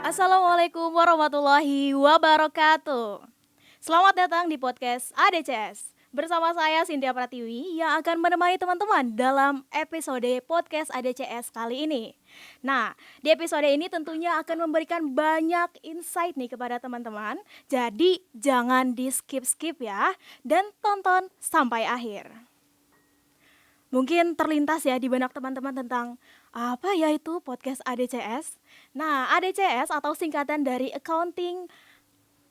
Assalamualaikum warahmatullahi wabarakatuh. Selamat datang di podcast ADCS. Bersama saya Cynthia Pratiwi yang akan menemani teman-teman dalam episode podcast ADCS kali ini. Nah, di episode ini tentunya akan memberikan banyak insight nih kepada teman-teman. Jadi jangan di skip-skip ya dan tonton sampai akhir. Mungkin terlintas ya di benak teman-teman tentang apa ya itu podcast ADCS. Nah, ADCS atau singkatan dari Accounting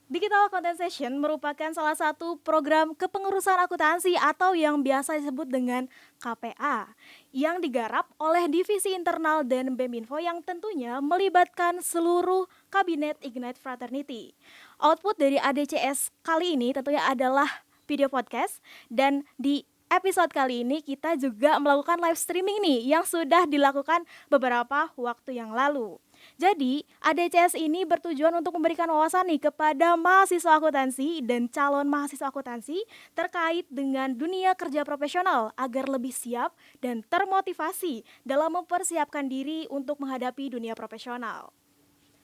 Digital Content Session merupakan salah satu program kepengurusan akuntansi atau yang biasa disebut dengan KPA yang digarap oleh divisi internal dan BEM Info yang tentunya melibatkan seluruh kabinet Ignite Fraternity. Output dari ADCS kali ini tentunya adalah video podcast dan di episode kali ini kita juga melakukan live streaming nih yang sudah dilakukan beberapa waktu yang lalu. Jadi, ADCS ini bertujuan untuk memberikan wawasan nih kepada mahasiswa akuntansi dan calon mahasiswa akuntansi terkait dengan dunia kerja profesional agar lebih siap dan termotivasi dalam mempersiapkan diri untuk menghadapi dunia profesional.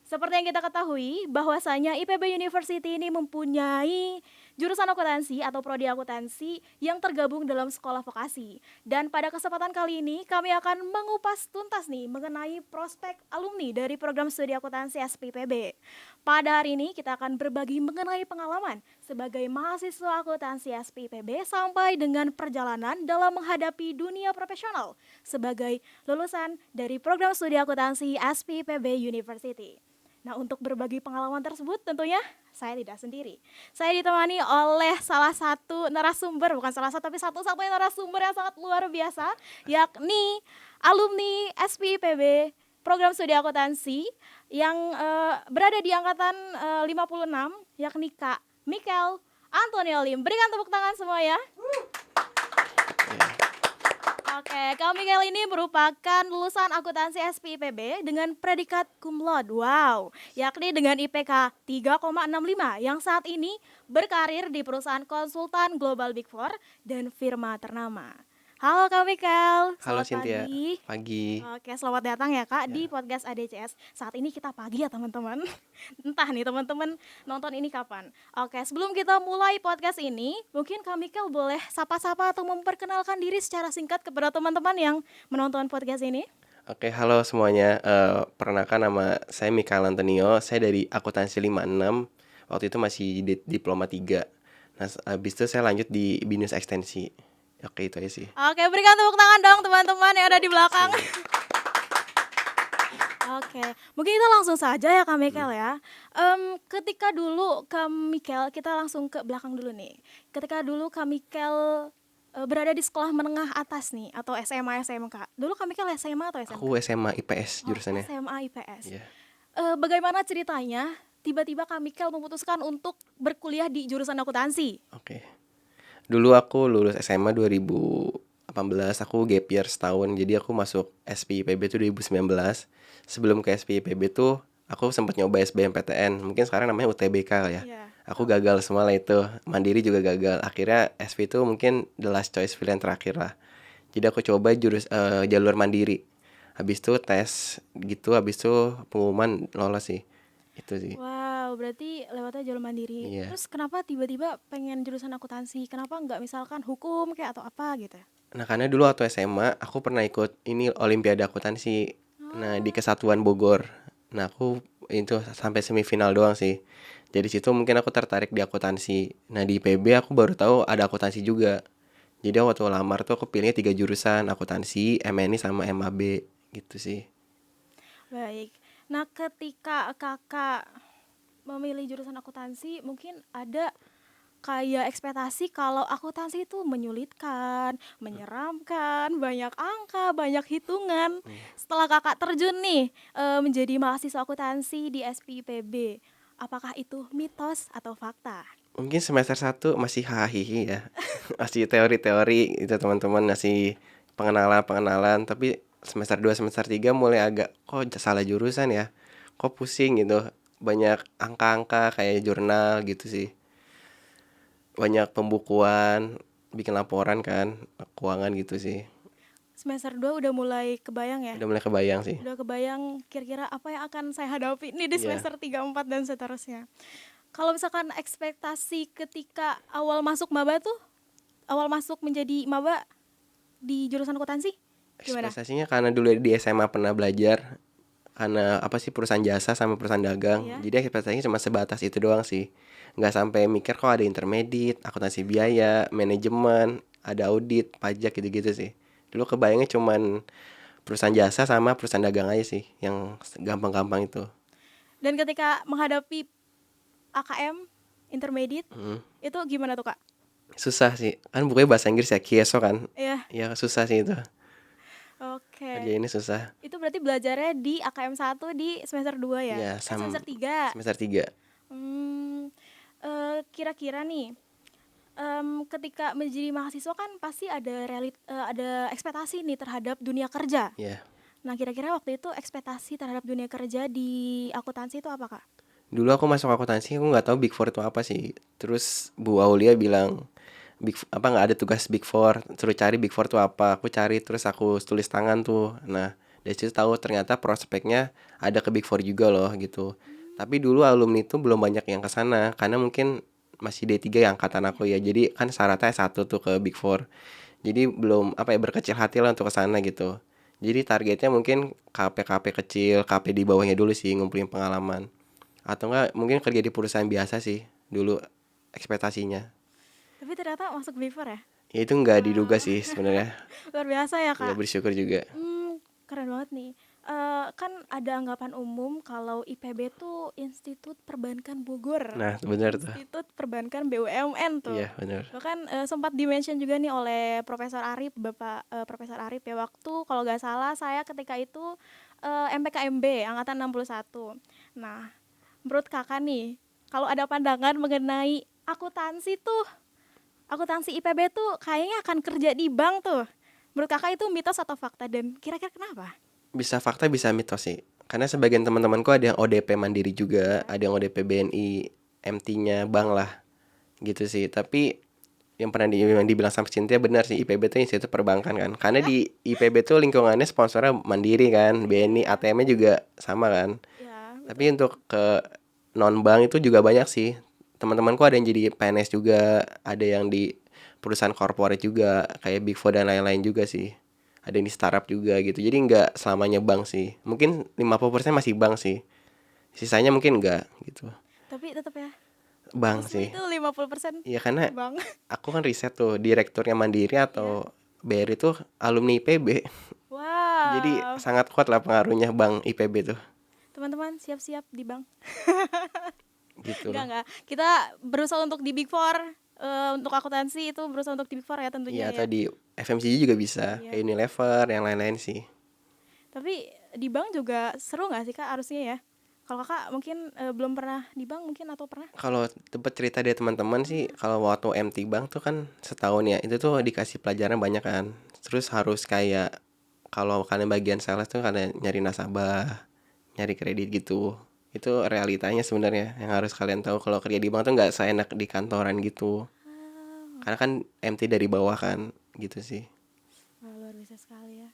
Seperti yang kita ketahui, bahwasanya IPB University ini mempunyai jurusan akuntansi atau prodi akuntansi yang tergabung dalam sekolah vokasi. Dan pada kesempatan kali ini kami akan mengupas tuntas nih mengenai prospek alumni dari program studi akuntansi SPIPB. Pada hari ini kita akan berbagi mengenai pengalaman sebagai mahasiswa akuntansi SPIPB sampai dengan perjalanan dalam menghadapi dunia profesional sebagai lulusan dari program studi akuntansi SPIPB University. Nah, untuk berbagi pengalaman tersebut tentunya saya tidak sendiri. Saya ditemani oleh salah satu narasumber, bukan salah satu tapi satu-satunya narasumber yang sangat luar biasa, yakni alumni SPIPB program studi akuntansi yang berada di angkatan 56, yakni Kak Michael Antonio Lim. Berikan tepuk tangan semua ya. Oke, Kak Michael ini merupakan lulusan akuntansi SPIPB dengan predikat cum laude, wow, yakni dengan IPK 3,65 yang saat ini berkarir di perusahaan konsultan Global Big Four dan firma ternama. Halo Kak Michael, Halo selamat Cynthia, pagi. pagi. Oke, selamat datang ya Kak di Ya. podcast ADCS. Saat ini kita pagi ya teman-teman. Entah nih teman-teman nonton ini kapan. Oke, sebelum kita mulai podcast ini, mungkin Kak Michael boleh sapa-sapa atau memperkenalkan diri secara singkat kepada teman-teman yang menonton podcast ini. Oke, halo semuanya. Perkenalkan nama saya Michael Antonio. Saya dari akuntansi 56. Waktu itu masih di diploma 3. Nah, habis itu saya lanjut di BINUS Ekstensi. Oke, itu aja sih. Oke, berikan tepuk tangan dong teman-teman yang ada di belakang. Oke, mungkin kita langsung saja ya Kak Michael ya. Ketika dulu Kak Michael, kita langsung ke belakang dulu nih. Ketika dulu Kak Michael berada di sekolah menengah atas nih atau SMA SMK. Dulu Kak Michael SMA atau SMK? Aku SMA IPS Oh, jurusannya. SMA IPS. Iya. Bagaimana ceritanya tiba-tiba Kak Michael memutuskan untuk berkuliah di jurusan akuntansi? Oke. Dulu aku lulus SMA 2018, aku gap year setahun. Jadi aku masuk SPIPB itu 2019. Sebelum ke SPIPB tuh aku sempat nyoba SBMPTN. Mungkin sekarang namanya UTBK ya. Iya. Aku gagal semua lah itu. Mandiri juga gagal. Akhirnya SP itu mungkin the last choice pilihan terakhir lah. Jadi aku coba jalur mandiri. Habis itu tes gitu, habis itu pengumuman lolos sih. Itu sih. Wow, berarti lewatnya jalur mandiri. Iya. Terus kenapa tiba-tiba pengen jurusan akuntansi? Kenapa nggak misalkan hukum kayak atau apa gitu? Nah, karena dulu waktu SMA aku pernah ikut ini Olimpiade Akuntansi. Nah, di Kesatuan Bogor. Nah, aku itu sampai semifinal doang sih. Jadi situ mungkin aku tertarik di akuntansi. Nah, di IPB aku baru tahu ada akuntansi juga. Jadi waktu lamar tuh aku pilihnya 3 jurusan, akuntansi, MNI sama MAB gitu sih. Baik. Nah, ketika kakak memilih jurusan akuntansi, mungkin ada kayak ekspektasi kalau akuntansi itu menyulitkan, menyeramkan, banyak angka, banyak hitungan. Setelah kakak terjun nih menjadi mahasiswa akuntansi di SPIPB, apakah itu mitos atau fakta? Mungkin semester 1 masih hahihi ya. Masih teori-teori itu teman-teman, masih pengenalan-pengenalan, tapi semester 2 semester 3 mulai agak kok salah jurusan ya. Kok pusing gitu. Banyak angka-angka kayak jurnal gitu sih. Banyak pembukuan, bikin laporan kan. keuangan gitu sih. Semester 2 udah mulai kebayang ya? Udah mulai kebayang sih. Udah kebayang kira-kira apa yang akan saya hadapi nih di Iya. semester 3, 4 dan seterusnya. Kalau misalkan ekspektasi ketika awal masuk maba tuh, awal masuk menjadi maba di jurusan akuntansi gimana? Ekspektasinya karena dulu di SMA pernah belajar karena apa sih perusahaan jasa sama perusahaan dagang. Iya. Jadi ekspektasinya cuma sebatas itu doang sih. Nggak sampai mikir kok ada intermediate, akuntansi biaya, manajemen, ada audit, pajak gitu-gitu sih. Dulu kebayangnya cuman perusahaan jasa sama perusahaan dagang aja sih yang gampang-gampang itu. Dan ketika menghadapi AKM intermediate Hmm. itu gimana tuh Kak? Susah sih. Kan bukunya bahasa Inggris ya, Kieso kan. Iya. Ya susah sih itu. Oke. Kerja ini susah. Itu berarti belajarnya di AKM 1 di semester 2 ya? Iya, Semester 3. semester 3. Kira-kira nih ketika menjadi mahasiswa kan pasti ada ada ekspektasi nih terhadap dunia kerja. Iya. Nah, kira-kira waktu itu ekspektasi terhadap dunia kerja di akuntansi itu apa, Kak? Dulu aku masuk akuntansi, aku nggak tahu Big Four itu apa sih. Terus Bu Aulia bilang apa nggak ada tugas Big Four, suruh cari Big Four itu apa. Aku cari terus aku tulis tangan tuh. Nah, dari situ tahu ternyata prospeknya ada ke Big Four juga loh gitu. Tapi dulu alumni itu belum banyak yang ke sana karena mungkin masih D3 yang angkatan aku ya. Jadi kan syaratnya S1 tuh ke Big Four. Jadi belum apa ya berkecil hati lah untuk ke sana gitu. Jadi targetnya mungkin KP-KP kecil, KP di bawahnya dulu sih ngumpulin pengalaman. Atau enggak mungkin kerja di perusahaan biasa sih dulu ekspektasinya. Tapi ternyata masuk Big Four ya? Ya itu nggak diduga sih sebenarnya. Luar biasa ya, Ya Kak. bersyukur juga. Keren banget nih. Kan ada anggapan umum kalau IPB tuh Institut Perbankan Bogor. Nah benar tuh. Institut Perbankan BUMN tuh. Iya benar. Bahkan sempat di-mention juga nih oleh Profesor Arif, Bapak Profesor Arif ya, waktu kalau nggak salah saya ketika itu MPKMB angkatan 61. Nah, menurut Kakak nih, kalau ada pandangan mengenai akuntansi tuh, akuntansi IPB tuh kayaknya akan kerja di bank tuh. Menurut Kakak itu mitos atau fakta, dan kira-kira kenapa? Bisa fakta bisa mitos sih. Karena sebagian teman-temanku ada yang ODP Mandiri juga, ada yang ODP BNI, MT-nya bank lah. Gitu sih. Tapi yang pernah yang dibilang sama Cynthia benar sih, IPB itu institut perbankan kan. Karena di IPB tuh lingkungannya sponsornya Mandiri kan, BNI, ATM-nya juga sama kan. Ya, Tapi untuk ke non bank itu juga banyak sih. Teman-temanku ada yang jadi PNS juga, ada yang di perusahaan corporate juga, kayak Big Four dan lain-lain juga sih. Ada yang di startup juga gitu. Jadi nggak selamanya bank sih. Mungkin 50% masih bank sih. Sisanya mungkin enggak gitu. tapi tetap ya. Bank Resmi sih. itu 50% Iya karena bank. aku kan riset tuh direkturnya Mandiri atau BRI tuh alumni IPB. Wow. Jadi sangat kuat lah pengaruhnya bank IPB tuh. Teman-teman siap-siap di bank. Gitu. Enggak. Kita berusaha untuk di Big Four. Untuk akuntansi itu berusaha untuk di Big Four ya tentunya Iya ya. atau di FMCG juga bisa, Iya. kayak Unilever, yang lain-lain sih. Tapi di bank juga seru nggak sih Kak harusnya ya? Kalau Kakak mungkin belum pernah di bank mungkin, atau pernah? Kalau tempat cerita dari teman-teman sih, kalau waktu MT Bank tuh kan setahun ya, itu tuh dikasih pelajaran banyak kan. Terus harus kayak kalau kalian bagian sales tuh kalian nyari nasabah, nyari kredit gitu. Itu realitanya sebenarnya yang harus kalian tahu. Kalau kerja di bank tuh nggak seenak di kantoran gitu. Karena kan MT dari bawah kan, gitu sih. Wah, luar biasa sekali ya.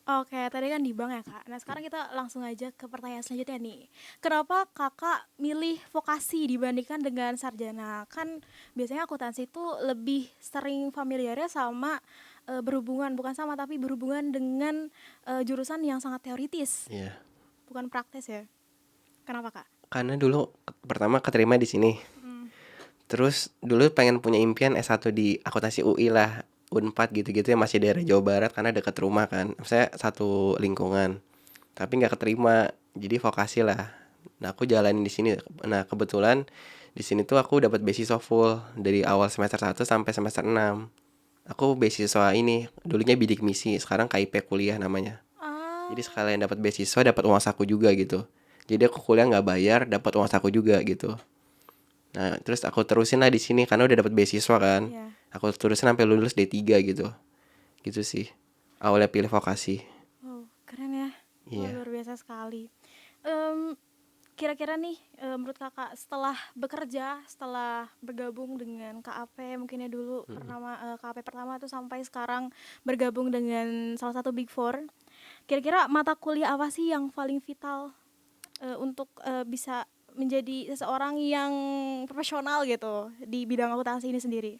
Oke, tadi kan di bank ya Kak. Nah sekarang kita langsung aja ke pertanyaan selanjutnya nih. Kenapa Kakak milih vokasi dibandingkan dengan sarjana? Kan biasanya akuntansi itu lebih sering familiarnya sama berhubungan, bukan sama tapi berhubungan dengan jurusan yang sangat teoritis, Iya. bukan praktis ya. Kenapa Kak? Karena dulu pertama keterima di sini. Terus dulu pengen punya impian S1 di akuntansi UI lah, Unpad gitu-gitu yang masih daerah Jawa Barat karena dekat rumah kan. Saya satu lingkungan. Tapi nggak keterima, jadi vokasi lah. Nah, aku jalanin di sini. Nah, kebetulan di sini tuh aku dapat beasiswa full dari awal semester 1 sampai semester 6. Aku beasiswa ini, dulunya bidik misi, sekarang KIP kuliah namanya. Ah, Jadi sekalian dapat beasiswa, dapat uang saku juga gitu. Jadi aku kuliah nggak bayar, dapat uang saku juga gitu. Nah, terus aku terusin lah di sini karena udah dapat beasiswa kan. iya. Aku terusin sampai lulus D3 gitu. Gitu sih. Awalnya pilih vokasi. Wow, keren ya. Wah, Iya. luar biasa sekali. Em, Kira-kira nih menurut kakak setelah bekerja, setelah bergabung dengan KAP mungkin ya dulu pertama KAP pertama tuh sampai sekarang bergabung dengan salah satu Big Four. Kira-kira mata kuliah apa sih yang paling vital untuk bisa menjadi seseorang yang profesional gitu di bidang akuntansi ini sendiri?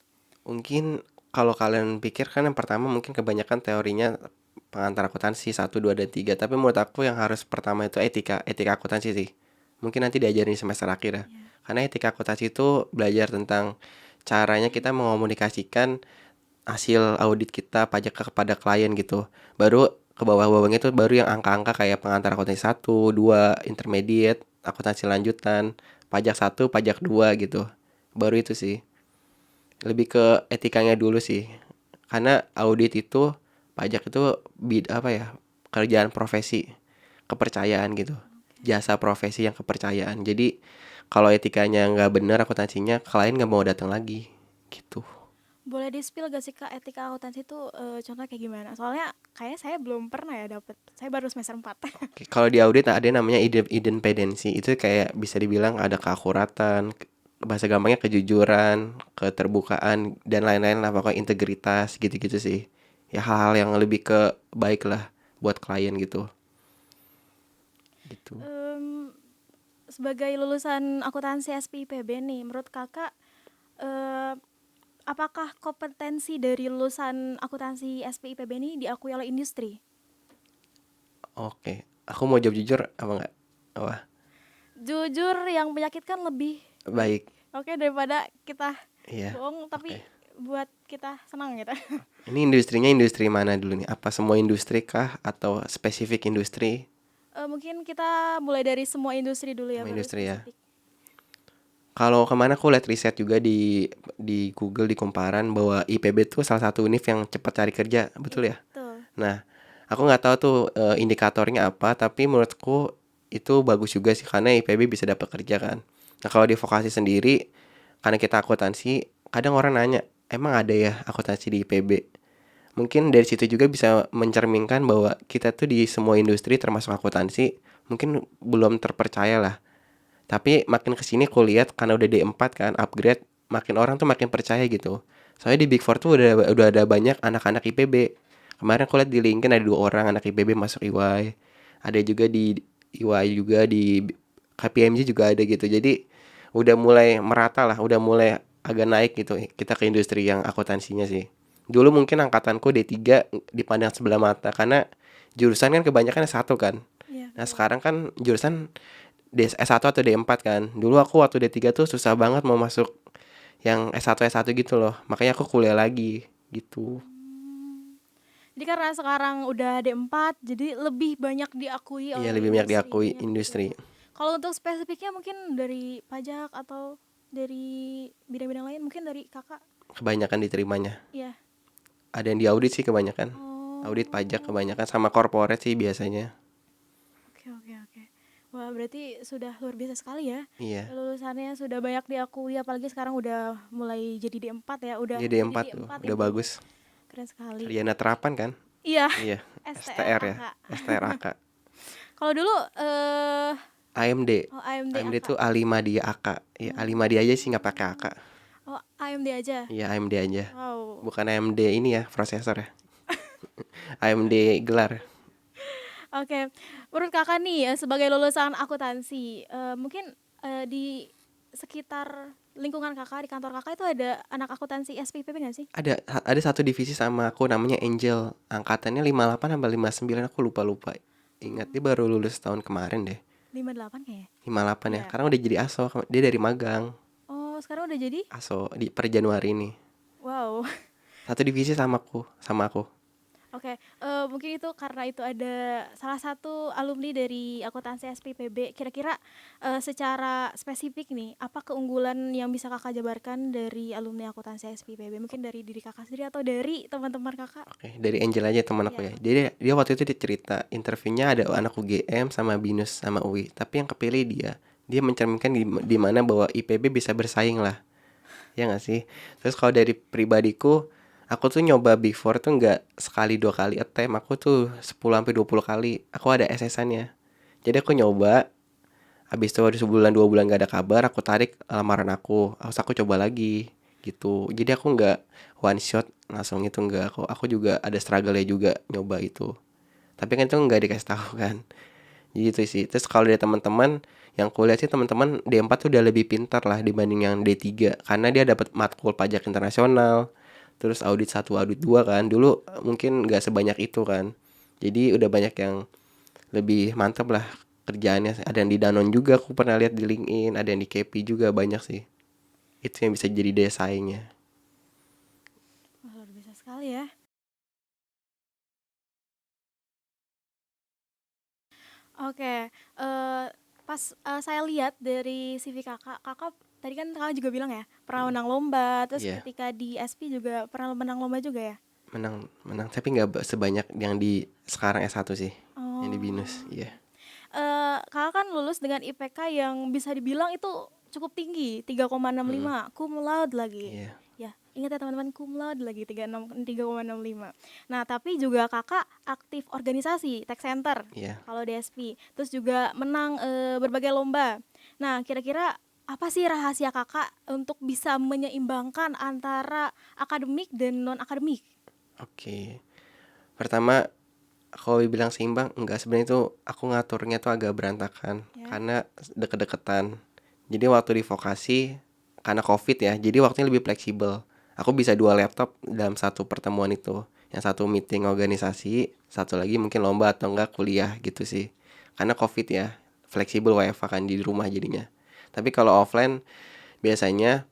Mungkin kalau kalian pikir kan yang pertama mungkin kebanyakan teorinya pengantar akuntansi 1, 2, dan 3. Tapi menurut aku yang harus pertama itu etika akuntansi sih. Mungkin nanti diajarin di semester akhir ya. Iya. Karena etika akuntansi itu belajar tentang caranya kita mengomunikasikan hasil audit kita pajak kepada klien gitu. Baru ke bawah-bawahnya itu baru yang angka-angka kayak pengantar akuntansi 1, 2, intermediate, akuntansi lanjutan, pajak 1, pajak 2 gitu. Baru itu sih. Lebih ke etikanya dulu sih. Karena audit itu pajak itu apa ya? Kerjaan profesi, kepercayaan gitu. Jasa profesi yang kepercayaan. Jadi kalau etikanya nggak bener akuntansinya, klien nggak mau datang lagi gitu. Boleh di-spill gak sih Kak etika akuntansi itu contohnya kayak gimana? Soalnya kayaknya saya belum pernah ya dapet. Saya baru semester 4. Oke, kalau di audit ada yang namanya independensi. Itu kayak bisa dibilang ada keakuratan, bahasa gampangnya kejujuran, keterbukaan, dan lain-lain lah. Pokoknya integritas gitu-gitu sih. Ya hal-hal yang lebih ke baik lah buat klien gitu. Gitu. Sebagai lulusan akuntansi SPIPB nih, menurut kakak eh, apakah kompetensi dari lulusan akuntansi SPIPB ini diakui oleh industri? Oke, aku mau jawab jujur apa enggak? Wah, Jujur yang menyakitkan lebih baik. baik. Oke, daripada kita Iya. bohong Oke. tapi buat kita senang gitu. Ini industrinya industri mana dulu nih? Apa semua industri kah atau spesifik industri? Mungkin kita mulai dari semua industri dulu ya, Semua baru industri ya. spesifik. Kalau kemana aku lihat riset juga di Google di Kumparan bahwa IPB tuh salah satu univ yang cepat cari kerja, betul ya? Betul. Nah, aku nggak tahu tuh indikatornya apa, tapi menurutku itu bagus juga sih karena IPB bisa dapat kerja kan. Nah, kalau di vokasi sendiri, karena kita akuntansi, kadang orang nanya, emang ada ya akuntansi di IPB? Mungkin dari situ juga bisa mencerminkan bahwa kita tuh di semua industri termasuk akuntansi, mungkin belum terpercaya lah. Tapi makin kesini aku lihat karena udah D4 kan upgrade, makin orang tuh makin percaya gitu. Soalnya di Big Four tuh udah ada banyak anak-anak IPB. Kemarin aku lihat di LinkedIn ada 2 orang anak IPB masuk EY. Ada juga di EY juga di KPMG juga ada gitu. Jadi udah mulai merata lah, udah mulai agak naik gitu kita ke industri yang akuntansinya sih. Dulu mungkin angkatanku D3 dipandang sebelah mata karena jurusan kan kebanyakan S1 kan. Iya, Nah, betul. sekarang kan jurusan S1 atau D4 kan. Dulu aku waktu D3 tuh susah banget mau masuk yang S1 gitu loh. Makanya aku kuliah lagi gitu. Jadi karena sekarang udah D4, jadi lebih banyak diakui Iya, oleh lebih banyak diakui industrinya industri. begitu. Kalau untuk spesifiknya mungkin dari pajak atau dari bidang-bidang lain, mungkin dari kakak. Kebanyakan diterimanya. Iya. Ada yang di audit sih kebanyakan. Audit pajak Oh, kebanyakan sama corporate sih biasanya. oke oke oke. Wah, berarti sudah luar biasa sekali ya. Iya. Lulusannya sudah banyak diakui, apalagi sekarang udah mulai jadi D4 ya, udah Jadi jadi D4 tuh D4 udah ini. bagus. Keren sekali. Sarjana terapan kan? Iya, Iya. STR ya. STRAK. STRAK. Kalau dulu AMD. oh AMD AMD AK. tuh Alimadya AK. Iya, Alimadya aja sih nggak pakai AK. Oh, AMD aja. Iya, AMD aja. Wow. Bukan AMD ini ya, prosesor ya. AMD gelar. Oke, menurut kakak nih ya sebagai lulusan akuntansi, mungkin di sekitar lingkungan kakak di kantor kakak itu ada anak akuntansi SPIPB nggak sih? Ada satu divisi sama aku namanya Angel. Angkatannya 58 sampai 59 aku lupa-lupa. Ingat dia baru lulus tahun kemarin deh. 58 kayaknya. 58 ya. Iya. Karena udah jadi ASO. Dia dari magang. Oh, sekarang udah jadi? ASO per Januari ini. Wow. Satu divisi sama aku. Oke, mungkin itu karena itu ada salah satu alumni dari akuntansi SPIPB. Kira-kira secara spesifik nih, apa keunggulan yang bisa kakak jabarkan dari alumni akuntansi SPIPB? Mungkin dari diri kakak sendiri atau dari teman-teman kakak? Oke, dari Angel aja teman aku Iya. ya. Dia waktu itu dia cerita interviewnya ada anak UGM sama BINUS sama UI. Tapi yang kepilih dia. Dia mencerminkan di mana bahwa IPB bisa bersaing lah. Ya nggak sih? Terus kalau dari pribadiku, aku tuh nyoba Big Four tuh nggak sekali 2 kali attempt. Aku tuh 10 sampai 20 kali. Aku ada SSN-nya. Jadi aku nyoba, Habis itu ada sebulan 2 bulan gak ada kabar, aku tarik lamaran aku. Terus aku coba lagi gitu. Jadi aku nggak one shot langsung itu, nggak. Aku juga ada struggle-nya juga nyoba itu. Tapi kan itu nggak dikasih tahu kan. Jadi itu sih. Terus kalau dari teman-teman yang kuliah sih, teman-teman D4 tuh udah lebih pintar lah dibanding yang D3 karena dia dapat matkul pajak internasional. Terus audit satu audit 2 kan. Dulu mungkin nggak sebanyak itu kan. Jadi udah banyak yang lebih mantap lah kerjaannya. Ada yang di Danone juga aku pernah lihat di LinkedIn, ada yang di KP juga, banyak sih. Itu yang bisa jadi daya saingnya. Wah, luar biasa sekali ya. Oke, pas saya lihat dari CV kakak, kakak tadi kan kakak juga bilang ya pernah menang lomba, terus Iya, ketika di SP juga pernah menang lomba juga ya. menang menang tapi nggak sebanyak yang di sekarang S1 sih, yang di BINUS. Oh, Iya. kakak kan lulus dengan IPK yang bisa dibilang itu cukup tinggi, tiga koma enam Mm, lima, cum laude lagi. iya, Ya, ingat ya teman-teman, cum laude lagi 3,65. Nah, tapi juga kakak aktif organisasi Tech Center iya. kalau di SP. Terus juga menang berbagai lomba. Nah, kira-kira apa sih rahasia kakak untuk bisa menyeimbangkan antara akademik dan non akademik? Oke. Pertama, kalau dibilang seimbang, enggak, sebenarnya itu aku ngaturnya tuh agak berantakan Ya. karena deket-deketan. Jadi waktu di vokasi, karena COVID ya, jadi waktunya lebih fleksibel. Aku bisa 2 laptop dalam satu pertemuan itu. Yang satu meeting organisasi, satu lagi mungkin lomba atau enggak kuliah gitu sih. Karena COVID ya, fleksibel WFH kan di rumah jadinya. Tapi kalau offline biasanya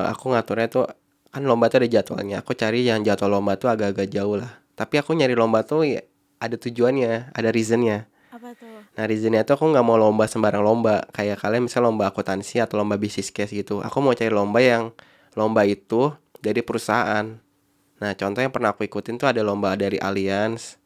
aku ngaturnya tuh kan lomba tuh ada jadwalnya. Aku cari yang jadwal lomba tuh agak-agak jauh lah. Tapi aku nyari lomba tuh ya ada tujuannya, ada reasonnya. Apa tuh? Nah reasonnya tuh aku nggak mau lomba sembarang lomba. Kayak kalian misal lomba akuntansi atau lomba bisnis case gitu. Aku mau cari lomba yang lomba itu dari perusahaan. Nah contoh yang pernah aku ikutin tuh ada lomba dari Allianz,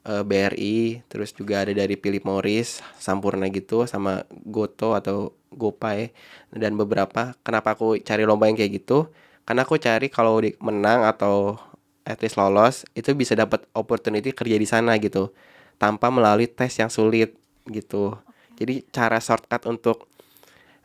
BRI, terus juga ada dari Philip Morris, Sampurna gitu, sama Goto atau Gopay, dan beberapa. Kenapa aku cari lomba yang kayak gitu? Karena aku cari kalau menang atau at least lolos, itu bisa dapat opportunity kerja di sana gitu, tanpa melalui tes yang sulit gitu. Oke. Jadi cara shortcut untuk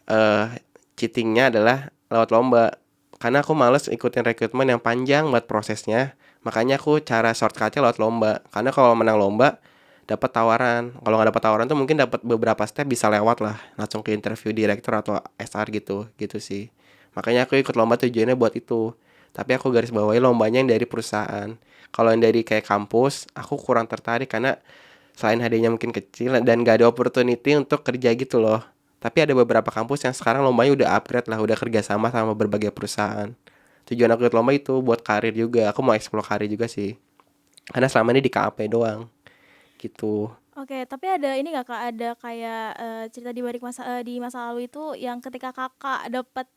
eh cheatingnya adalah lewat lomba. Karena aku males ikutin rekrutmen yang panjang buat prosesnya. Makanya aku cara shortcutnya lewat lomba. Karena kalau menang lomba dapat tawaran. Kalau nggak dapat tawaran tuh mungkin dapat beberapa step bisa lewat lah. Langsung ke interview direktur atau SR gitu, gitu sih. Makanya aku ikut lomba tujuannya buat itu. Tapi aku garis bawahi lombanya yang dari perusahaan. Kalau yang dari kayak kampus, aku kurang tertarik karena selain hadiahnya mungkin kecil dan gak ada opportunity untuk kerja gitu loh. Tapi ada beberapa kampus yang sekarang lombanya udah upgrade lah, udah kerja sama sama berbagai perusahaan. Tujuan aku ikut lomba itu buat karir juga, aku mau explore karir juga sih. Karena selama ini di KAP doang, gitu. Oke, tapi ada ini nggak Kak, ada kayak cerita di balik di masa lalu itu yang ketika Kakak dapat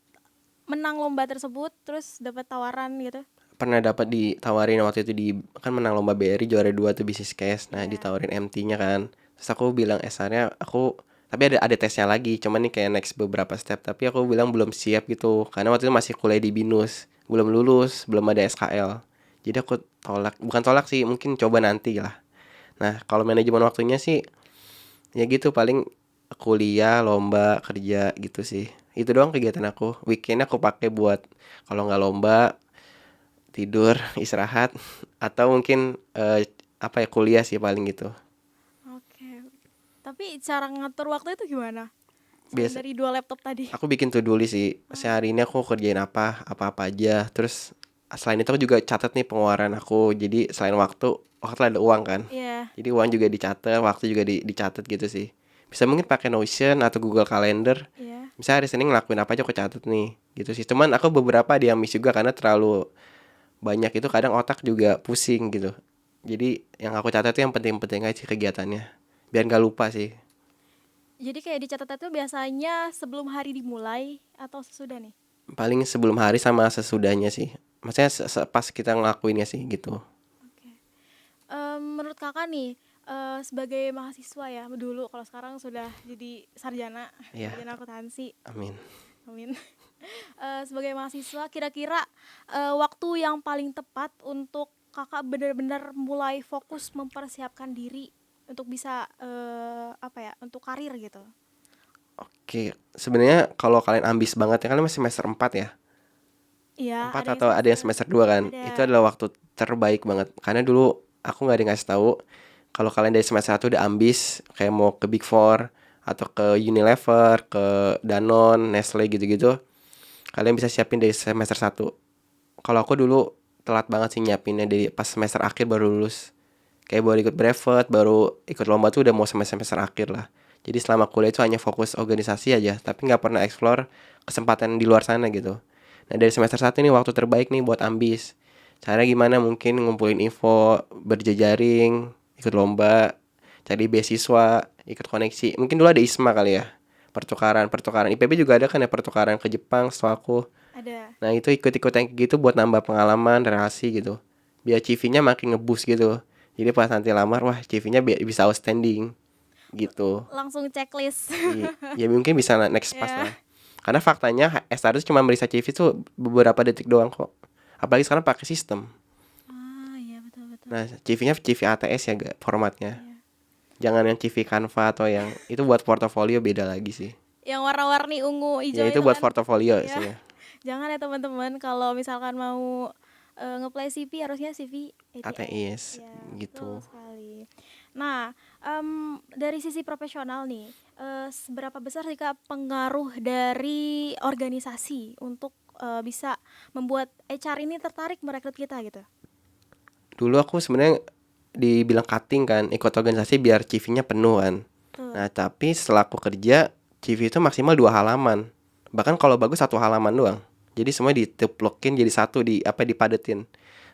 menang lomba tersebut, terus dapat tawaran gitu? Pernah dapat ditawarin waktu itu kan menang lomba BRI juara 2 tuh bisnis case. Nah, Iya. ditawarin MT-nya kan. Terus aku bilang SR-nya aku, tapi ada tesnya lagi, cuman nih kayak next beberapa step, tapi aku bilang belum siap gitu. Karena waktu itu masih kuliah di BINUS, belum lulus, belum ada SKL. Jadi aku tolak, bukan tolak sih, mungkin coba nanti lah. Nah, kalau manajemen waktunya sih ya gitu, paling kuliah, lomba, kerja gitu sih. Itu doang kegiatan aku. Weekend aku pakai buat kalau nggak lomba tidur, istirahat, atau mungkin apa ya, kuliah sih paling gitu. Oke. Tapi cara ngatur waktu itu gimana? Selain Biasa dari 2 laptop tadi? aku bikin to-do list sih. Sehari ini aku kerjain apa aja. Terus selain itu aku juga catat nih pengeluaran aku. Jadi selain waktu, waktu ada uang kan. Iya. Jadi uang juga dicatat, waktu juga dicatat gitu sih. Bisa mungkin pakai Notion atau Google Calendar. Iya. Misalnya hari Senin ngelakuin apa aja aku catat nih, gitu sih. Cuman aku beberapa ada yang miss juga karena terlalu banyak itu kadang otak juga pusing gitu. Jadi yang aku catat tuh yang penting-penting aja sih kegiatannya. Biar nggak lupa sih. Jadi kayak dicatat itu biasanya sebelum hari dimulai atau sesudah nih? Paling sebelum hari sama sesudahnya sih. Maksudnya pas kita ngelakuinnya sih gitu. Oke. Menurut Kakak nih, sebagai mahasiswa ya, dulu kalau sekarang sudah jadi sarjana, Ya, sarjana akuntansi. amin. Amin. Sebagai mahasiswa kira-kira, waktu yang paling tepat untuk Kakak benar-benar mulai fokus mempersiapkan diri untuk bisa, apa ya, untuk karir gitu? Oke, sebenarnya kalau kalian ambis banget ya, kalian masih semester 4 ya? Iya, 4 ada yang atau ada yang semester, semester 2 kan? Itu ada. adalah waktu terbaik banget. Karena dulu aku nggak ada yang ngasih tahu kalau kalian dari semester 1 udah ambis kayak mau ke Big Four atau ke Unilever, ke Danone, Nestle gitu-gitu, kalian bisa siapin dari semester 1. Kalau aku dulu telat banget sih nyiapinnya dari pas semester akhir baru lulus. Kayak baru ikut brevet, baru ikut lomba tuh udah mau semester akhir lah. Jadi selama kuliah itu hanya fokus organisasi aja, tapi nggak pernah explore kesempatan di luar sana gitu. Nah dari semester 1 ini waktu terbaik nih buat ambis. Cara gimana mungkin ngumpulin info, berjejaring, ikut lomba, cari beasiswa, ikut koneksi. Mungkin dulu ada ISMA kali ya, pertukaran IPB juga ada kan ya, pertukaran ke Jepang setahu aku. Ada. Nah itu ikut-ikut yang kayak gitu buat nambah pengalaman, relasi gitu. Biar CV-nya makin ngeboost gitu. Jadi pas nanti lamar, wah CV-nya bisa outstanding gitu. Langsung checklist. Ya mungkin bisa next pass Ya. lah. Karena faktanya SR itu cuma meriksa CV tuh beberapa detik doang kok. Apalagi sekarang pakai sistem. Ah, iya betul betul. Nah, CV-nya CV ATS ya gak formatnya. Iya. Jangan yang CV Canva atau yang itu buat portofolio beda lagi sih. Yang warna-warni ungu Ya hijau itu itu buat kan. portofolio Iya. sih ya. Jangan ya teman-teman, kalau misalkan mau ngeplay CV harusnya CV ATS. ATS Ya, betul gitu. sekali. Nah, dari sisi profesional nih, seberapa besar sih Kak pengaruh dari organisasi untuk bisa membuat HR ini tertarik merekrut kita gitu? Dulu aku sebenarnya dibilang cutting kan, ikut organisasi biar CV-nya penuh kan. Tuh. Nah, tapi setelah aku kerja, CV itu maksimal 2 halaman. Bahkan kalau bagus 1 halaman doang. Jadi semua diteplokin jadi satu dipadetin.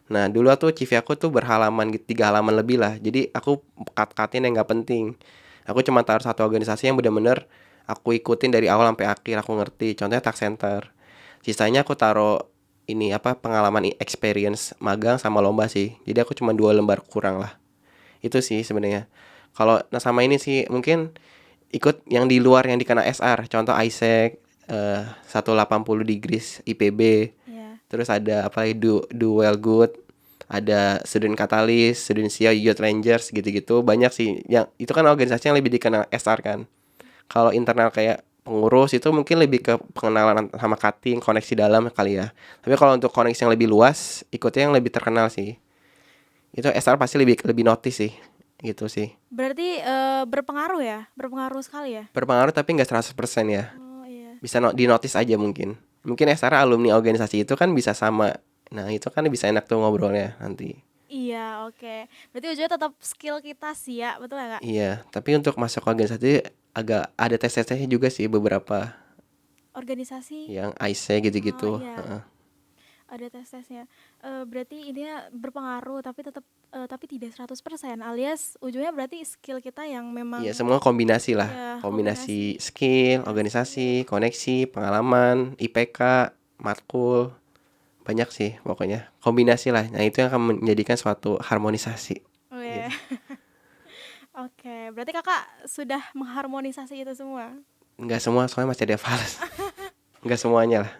Nah, dulu tuh CV aku tuh berhalaman gitu, 3 halaman lebih lah. Jadi aku cut-cutin yang nggak penting. Aku cuma taruh satu organisasi yang bener-bener aku ikutin dari awal sampai akhir, aku ngerti. Contohnya tax center. Sisanya aku taruh ini pengalaman experience magang sama lomba sih. Jadi aku cuma 2 lembar kurang lah. Itu sih sebenarnya. Kalau nah sama ini sih mungkin ikut yang di luar yang dikena SR. Contoh ISEC 180 degrees IPB. Ya. Terus ada apa lagi do well good, ada student catalyst, student sia, youth rangers gitu-gitu. Banyak sih. Yang itu kan organisasi yang lebih dikenal SR kan. Kalau internal kayak pengurus itu mungkin lebih ke pengenalan sama cutting, koneksi dalam kali ya. Tapi kalau untuk koneksi yang lebih luas, ikutnya yang lebih terkenal sih. Itu SR pasti lebih lebih notice sih. Gitu sih. Berarti berpengaruh ya? Berpengaruh sekali ya? Berpengaruh tapi nggak 100% ya. Oh iya. Bisa di notice aja mungkin. Mungkin SR alumni organisasi itu kan bisa sama. Nah, itu kan bisa enak tuh ngobrolnya nanti. Iya, oke. Berarti ujungnya tetap skill kita sih ya, betul ya Kak? Iya, tapi untuk masuk organisasi agak ada tes-tesnya juga sih beberapa Organisasi. yang IC Oh gitu-gitu. iya, Heeh. ada tes-tesnya. Berarti ini berpengaruh tapi tetap tapi tidak 100% alias ujungnya berarti skill kita yang Iya, memang semua kombinasi lah. ya Kombinasi kombinasi skill, ya skill. organisasi, koneksi, pengalaman, IPK, matkul, banyak sih pokoknya. Kombinasi lah. Nah, itu yang akan menjadikan suatu harmonisasi Oh ya. gitu. Oke, berarti Kakak sudah mengharmonisasi itu semua. Enggak semua soalnya masih ada yang fals. Enggak semuanya lah.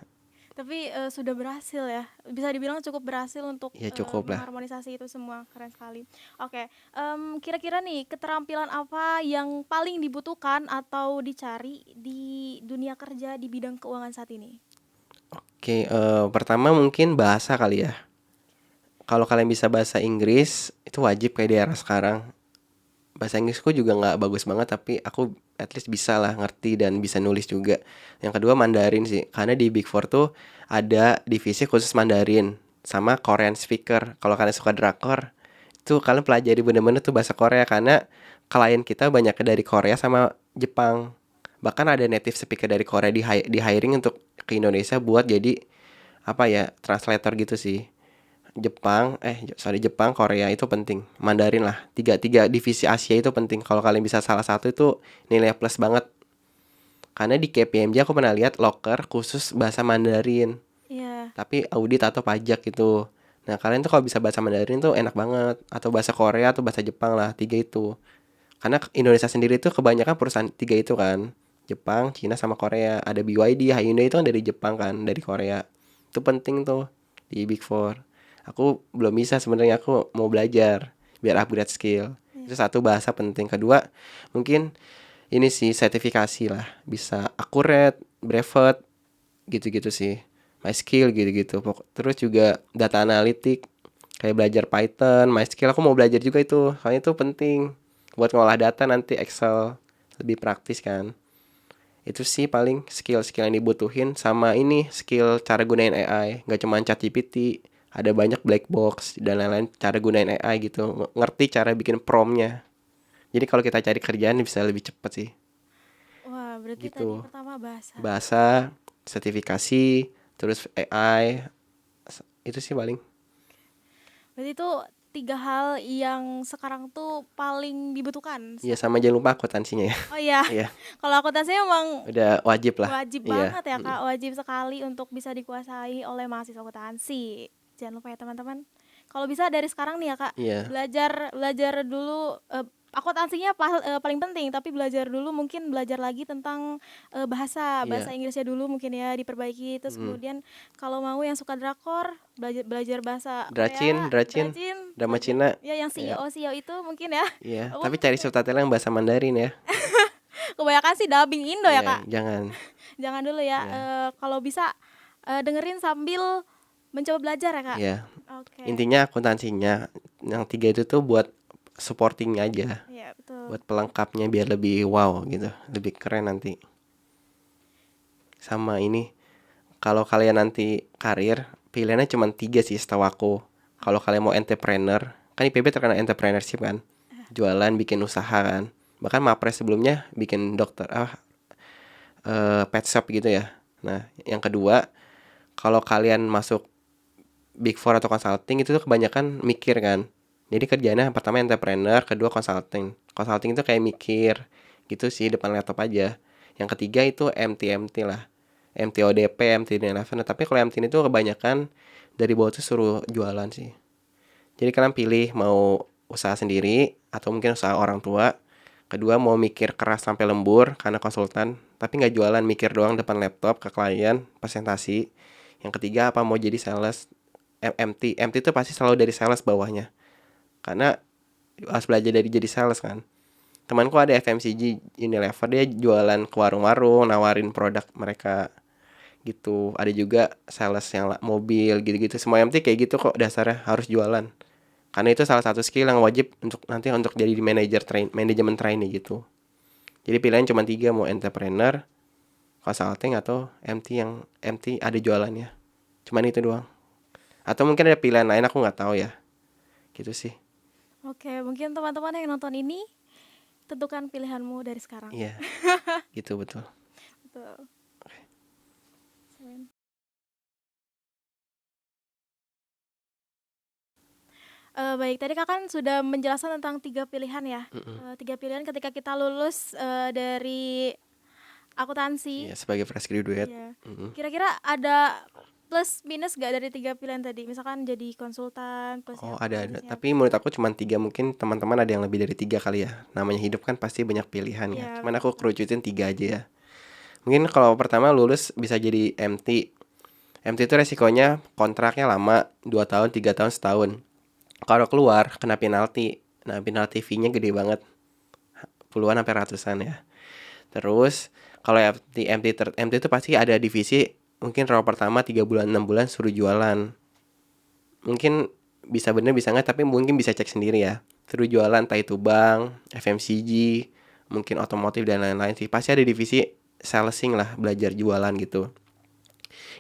Tapi sudah berhasil ya. Bisa dibilang cukup berhasil untuk Ya cukup lah. mengharmonisasi itu semua. Keren sekali. Oke, kira-kira nih keterampilan apa yang paling dibutuhkan atau dicari di dunia kerja di bidang keuangan saat ini? Oke, pertama mungkin bahasa kali ya. Kalau kalian bisa bahasa Inggris, itu wajib kayak di era sekarang. Bahasa Inggrisku juga nggak bagus banget, tapi aku at least bisa lah ngerti dan bisa nulis juga. Yang kedua Mandarin sih, karena di Big Four tuh ada divisi khusus Mandarin sama Korean speaker. Kalau kalian suka drakor, itu kalian pelajari bener-bener tuh bahasa Korea karena klien kita banyak dari Korea sama Jepang. Bahkan ada native speaker dari Korea di hiring untuk ke Indonesia buat jadi apa ya translator gitu sih. Jepang, Korea itu penting. Mandarin lah. Tiga divisi Asia itu penting. Kalau kalian bisa salah satu itu nilai plus banget. Karena di KPMG aku pernah lihat loker khusus bahasa Mandarin. Iya. Tapi audit atau pajak gitu. Nah kalian tuh kalau bisa bahasa Mandarin tuh enak banget. Atau bahasa Korea atau bahasa Jepang lah. Tiga itu. Karena Indonesia sendiri tuh kebanyakan perusahaan tiga itu kan. Jepang, Cina sama Korea. Ada BYD, Hyundai itu kan dari Jepang kan. Dari Korea. Itu penting tuh di Big Four. Aku belum bisa sebenarnya, aku mau belajar biar upgrade skill. Iya. Itu satu, bahasa penting. Kedua, mungkin ini sih sertifikasi lah, bisa accurate, brevet, gitu-gitu sih. MySkill gitu-gitu. Terus juga data analitik, kayak belajar Python, MySkill aku mau belajar juga itu. Soalnya itu penting buat ngolah data nanti Excel, lebih praktis kan. Itu sih paling skill-skill yang dibutuhin, sama ini skill cara gunain AI. Nggak cuma ChatGPT, ada banyak black box dan lain-lain cara gunain AI gitu. Ngerti cara bikin promptnya. Jadi kalau kita cari kerjaan bisa lebih cepet sih. Wah, berarti tadi Gitu. pertama bahasa. Bahasa, sertifikasi, terus AI, itu sih paling. Berarti itu 3 hal yang sekarang tuh paling dibutuhkan Iya, saat sama jangan lupa akuntansinya ya. Oh iya, Iya, kalau akuntansi emang udah wajib lah. wajib Iya. banget ya Kak, wajib sekali untuk bisa dikuasai oleh mahasiswa akuntansi. Jangan lupa ya teman-teman. Kalau bisa dari sekarang nih ya Kak, Iya. belajar belajar dulu akuntansinya paling penting, tapi belajar dulu mungkin belajar lagi tentang bahasa Iya. Inggrisnya dulu mungkin ya diperbaiki. Terus Mm. kemudian kalau mau yang suka drakor, belajar bahasa Dracin, Korea, Dracin, Dracin, drama belajar Cina. ya yang Ya, CEO itu mungkin ya. iya. Aku Tapi cari subtitle yang bahasa Mandarin ya. kebanyakan sih dubbing Indo ya Iya, Kak. jangan. Jangan dulu ya, Iya. kalau bisa, dengerin sambil mencoba belajar ya, Kak? Iya. Oke, Intinya akuntansinya yang tiga itu tuh buat supporting aja, iya betul. buat pelengkapnya biar lebih wow gitu, lebih keren nanti. Sama ini, kalau kalian nanti karir, pilihannya cuma tiga sih setahu aku. Kalau kalian mau entrepreneur, kan IPB terkenal entrepreneurship kan, jualan, bikin usaha kan. Bahkan Mapres sebelumnya bikin pet shop gitu ya. Nah, yang kedua, kalau kalian masuk Big Four atau consulting itu tuh kebanyakan mikir kan. Jadi kerjanya pertama entrepreneur, kedua consulting. Consulting itu kayak mikir gitu sih depan laptop aja. Yang ketiga itu MT lah. MTODP, MT11. Nah, tapi kalau MT itu kebanyakan dari bawah tuh suruh jualan sih. Jadi kalian pilih mau usaha sendiri atau mungkin usaha orang tua. Kedua mau mikir keras sampai lembur karena konsultan, tapi nggak jualan, mikir doang depan laptop ke klien, presentasi. Yang ketiga apa mau jadi sales. MT itu pasti selalu dari sales bawahnya. Karena harus belajar dari jadi sales kan. Temanku ada FMCG Unilever, dia jualan ke warung-warung, nawarin produk mereka gitu. Ada juga sales yang mobil gitu-gitu. Semua MT kayak gitu kok, dasarnya harus jualan. Karena itu salah satu skill yang wajib untuk nanti untuk jadi manajemen trainee gitu. Jadi pilihan cuma tiga, mau entrepreneur, consulting atau MT yang MT ada jualannya. Cuman itu doang. Atau mungkin ada pilihan lain, aku nggak tahu ya. Gitu sih. Oke, mungkin teman-teman yang nonton ini tentukan pilihanmu dari sekarang. Iya. Gitu betul. Betul. Baik, tadi Kakak kan sudah menjelaskan tentang 3 pilihan ya. 3 pilihan ketika kita lulus, dari akuntansi. Iya, sebagai fresh graduate. Iya. Mm-mm. Kira-kira ada plus minus gak dari 3 pilihan tadi? Misalkan jadi konsultan, Oh, plusnya apa, ada. minusnya apa? Tapi menurut aku cuma tiga, mungkin teman-teman ada yang lebih dari tiga kali ya. Namanya hidup kan pasti banyak pilihan ya. Iya, Cuman aku betul. kerucutin tiga aja ya. Mungkin kalau pertama lulus bisa jadi MT. MT itu resikonya kontraknya lama, 2 tahun, 3 tahun, setahun. Kalau keluar kena penalti. Nah, penalti fee-nya gede banget. Puluhan sampai ratusan ya. Terus kalau MT itu pasti ada divisi, mungkin round pertama 3 bulan 6 bulan suruh jualan. Mungkin bisa bener bisa enggak, tapi mungkin bisa cek sendiri ya. Suruh jualan entah itu bank, FMCG, mungkin otomotif dan lain-lain sih. Pasti ada divisi salesing lah, belajar jualan gitu.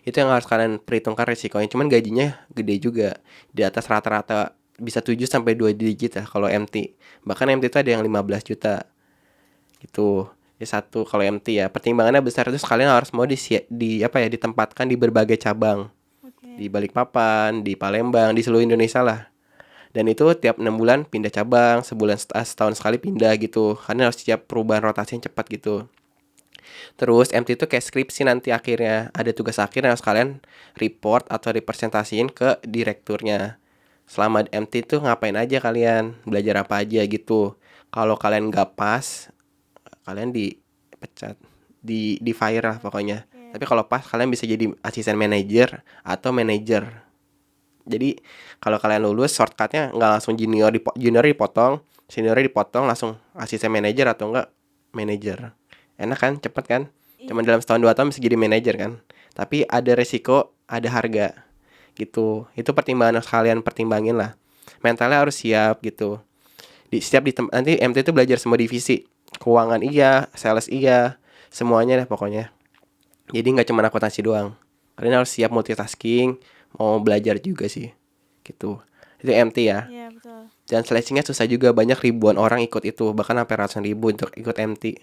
Itu yang harus kalian perhitungkan resikonya. Cuman gajinya gede juga. Di atas rata-rata bisa 7 sampai 2 digit lah kalau MT. Bahkan MT itu ada yang 15 juta. Gitu. Di satu kalau MT ya. Pertimbangannya besar, terus kalian harus mau ditempatkan di berbagai cabang. Di Oke. Balikpapan, di Palembang, di seluruh Indonesia lah. Dan itu tiap 6 bulan pindah cabang, setahun sekali pindah gitu. Karena harus siap perubahan rotasi yang cepat gitu. Terus MT itu kayak skripsi, nanti akhirnya ada tugas akhir yang harus kalian report atau representasiin ke direkturnya. Selama MT itu ngapain aja kalian, belajar apa aja gitu. Kalau kalian nggak pas, kalian dipecat, di fire lah pokoknya. Oke. Tapi kalau pas, kalian bisa jadi asisten manajer atau manajer. Jadi kalau kalian lulus, shortcutnya nggak langsung junior dipotong, seniornya dipotong langsung asisten manajer, atau enggak manajer. Enak kan, cepet kan? Cuman Iya. dalam setahun 2 tahun bisa jadi manajer kan. Tapi ada resiko, ada harga gitu. Itu pertimbangan harus kalian pertimbangin lah. Mentalnya harus siap gitu. Nanti MT itu belajar semua divisi. Keuangan iya, sales iya, semuanya deh pokoknya. Jadi nggak cuma akuntansi doang. Kalian harus siap multitasking, mau belajar juga sih. Gitu. Itu MT ya. Iya, betul. Dan seleksinya susah juga, banyak ribuan orang ikut itu, bahkan sampai ratusan ribu untuk ikut MT.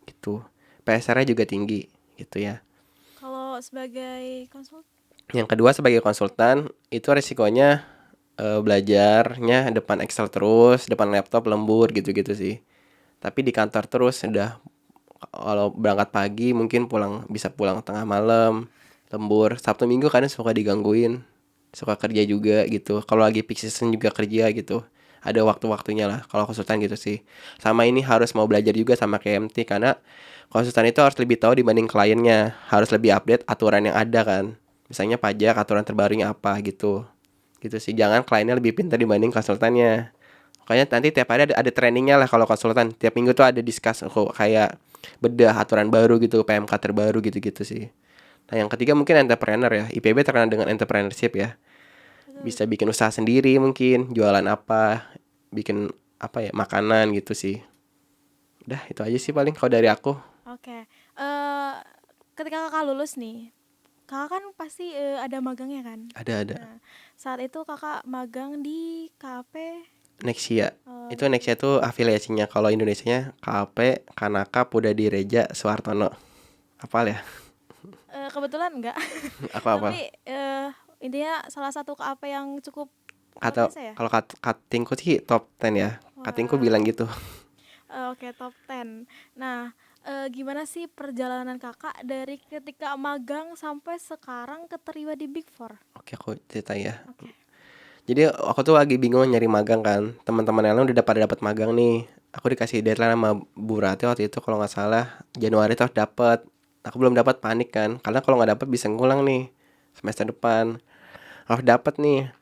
Gitu. PSR-nya juga tinggi gitu ya. Kalau sebagai konsul. Yang kedua sebagai konsultan itu resikonya belajarnya depan Excel terus, depan laptop lembur gitu-gitu sih. Tapi di kantor terus udah, kalau berangkat pagi mungkin bisa pulang tengah malam, lembur. Sabtu Minggu kadang suka digangguin, suka kerja juga gitu. Kalau lagi peak season juga kerja gitu. Ada waktu-waktunya lah kalau konsultan gitu sih. Sama ini harus mau belajar juga sama KMT, karena konsultan itu harus lebih tahu dibanding kliennya, harus lebih update aturan yang ada kan. Misalnya pajak, aturan terbarunya apa gitu. Gitu sih, jangan kliennya lebih pintar dibanding konsultannya. Makanya nanti tiap hari ada trainingnya lah kalau konsultan. Tiap minggu tuh ada discuss kok, kayak bedah aturan baru gitu, PMK terbaru gitu-gitu sih. Nah yang ketiga mungkin entrepreneur ya. IPB terkenal dengan entrepreneurship ya. Betul. Bisa bikin usaha sendiri mungkin, jualan apa, bikin apa ya, makanan gitu sih. Udah itu aja sih paling kalau dari aku. Oke. Eh ketika kakak lulus nih, kakak kan pasti ada magangnya kan? Ada. Nah, saat itu kakak magang di KP. Nexia. Oh, Itu Nexia tuh afiliasinya, kalau Indonesianya KP Kanaka Puda Direja Suhartono. Apal ya? kebetulan enggak. Aku apal. Tapi intinya salah satu KP yang cukup luar Atau biasa ya. kalau cuttingku sih top 10 ya. Cuttingku Wah. bilang gitu. Oke, top 10. Nah, gimana sih perjalanan kakak dari ketika magang sampai sekarang keterima di Big Four? Oke, aku cerita ya. Oke. Jadi aku tuh lagi bingung nyari magang kan. Teman-teman yang lain udah pada dapat magang nih. Aku dikasih deadline sama Bu Rati waktu itu kalau nggak salah Januari tuh harus dapet. Aku belum dapat, panik kan. Karena kalau nggak dapet bisa ngulang nih semester depan. Harus dapet nih.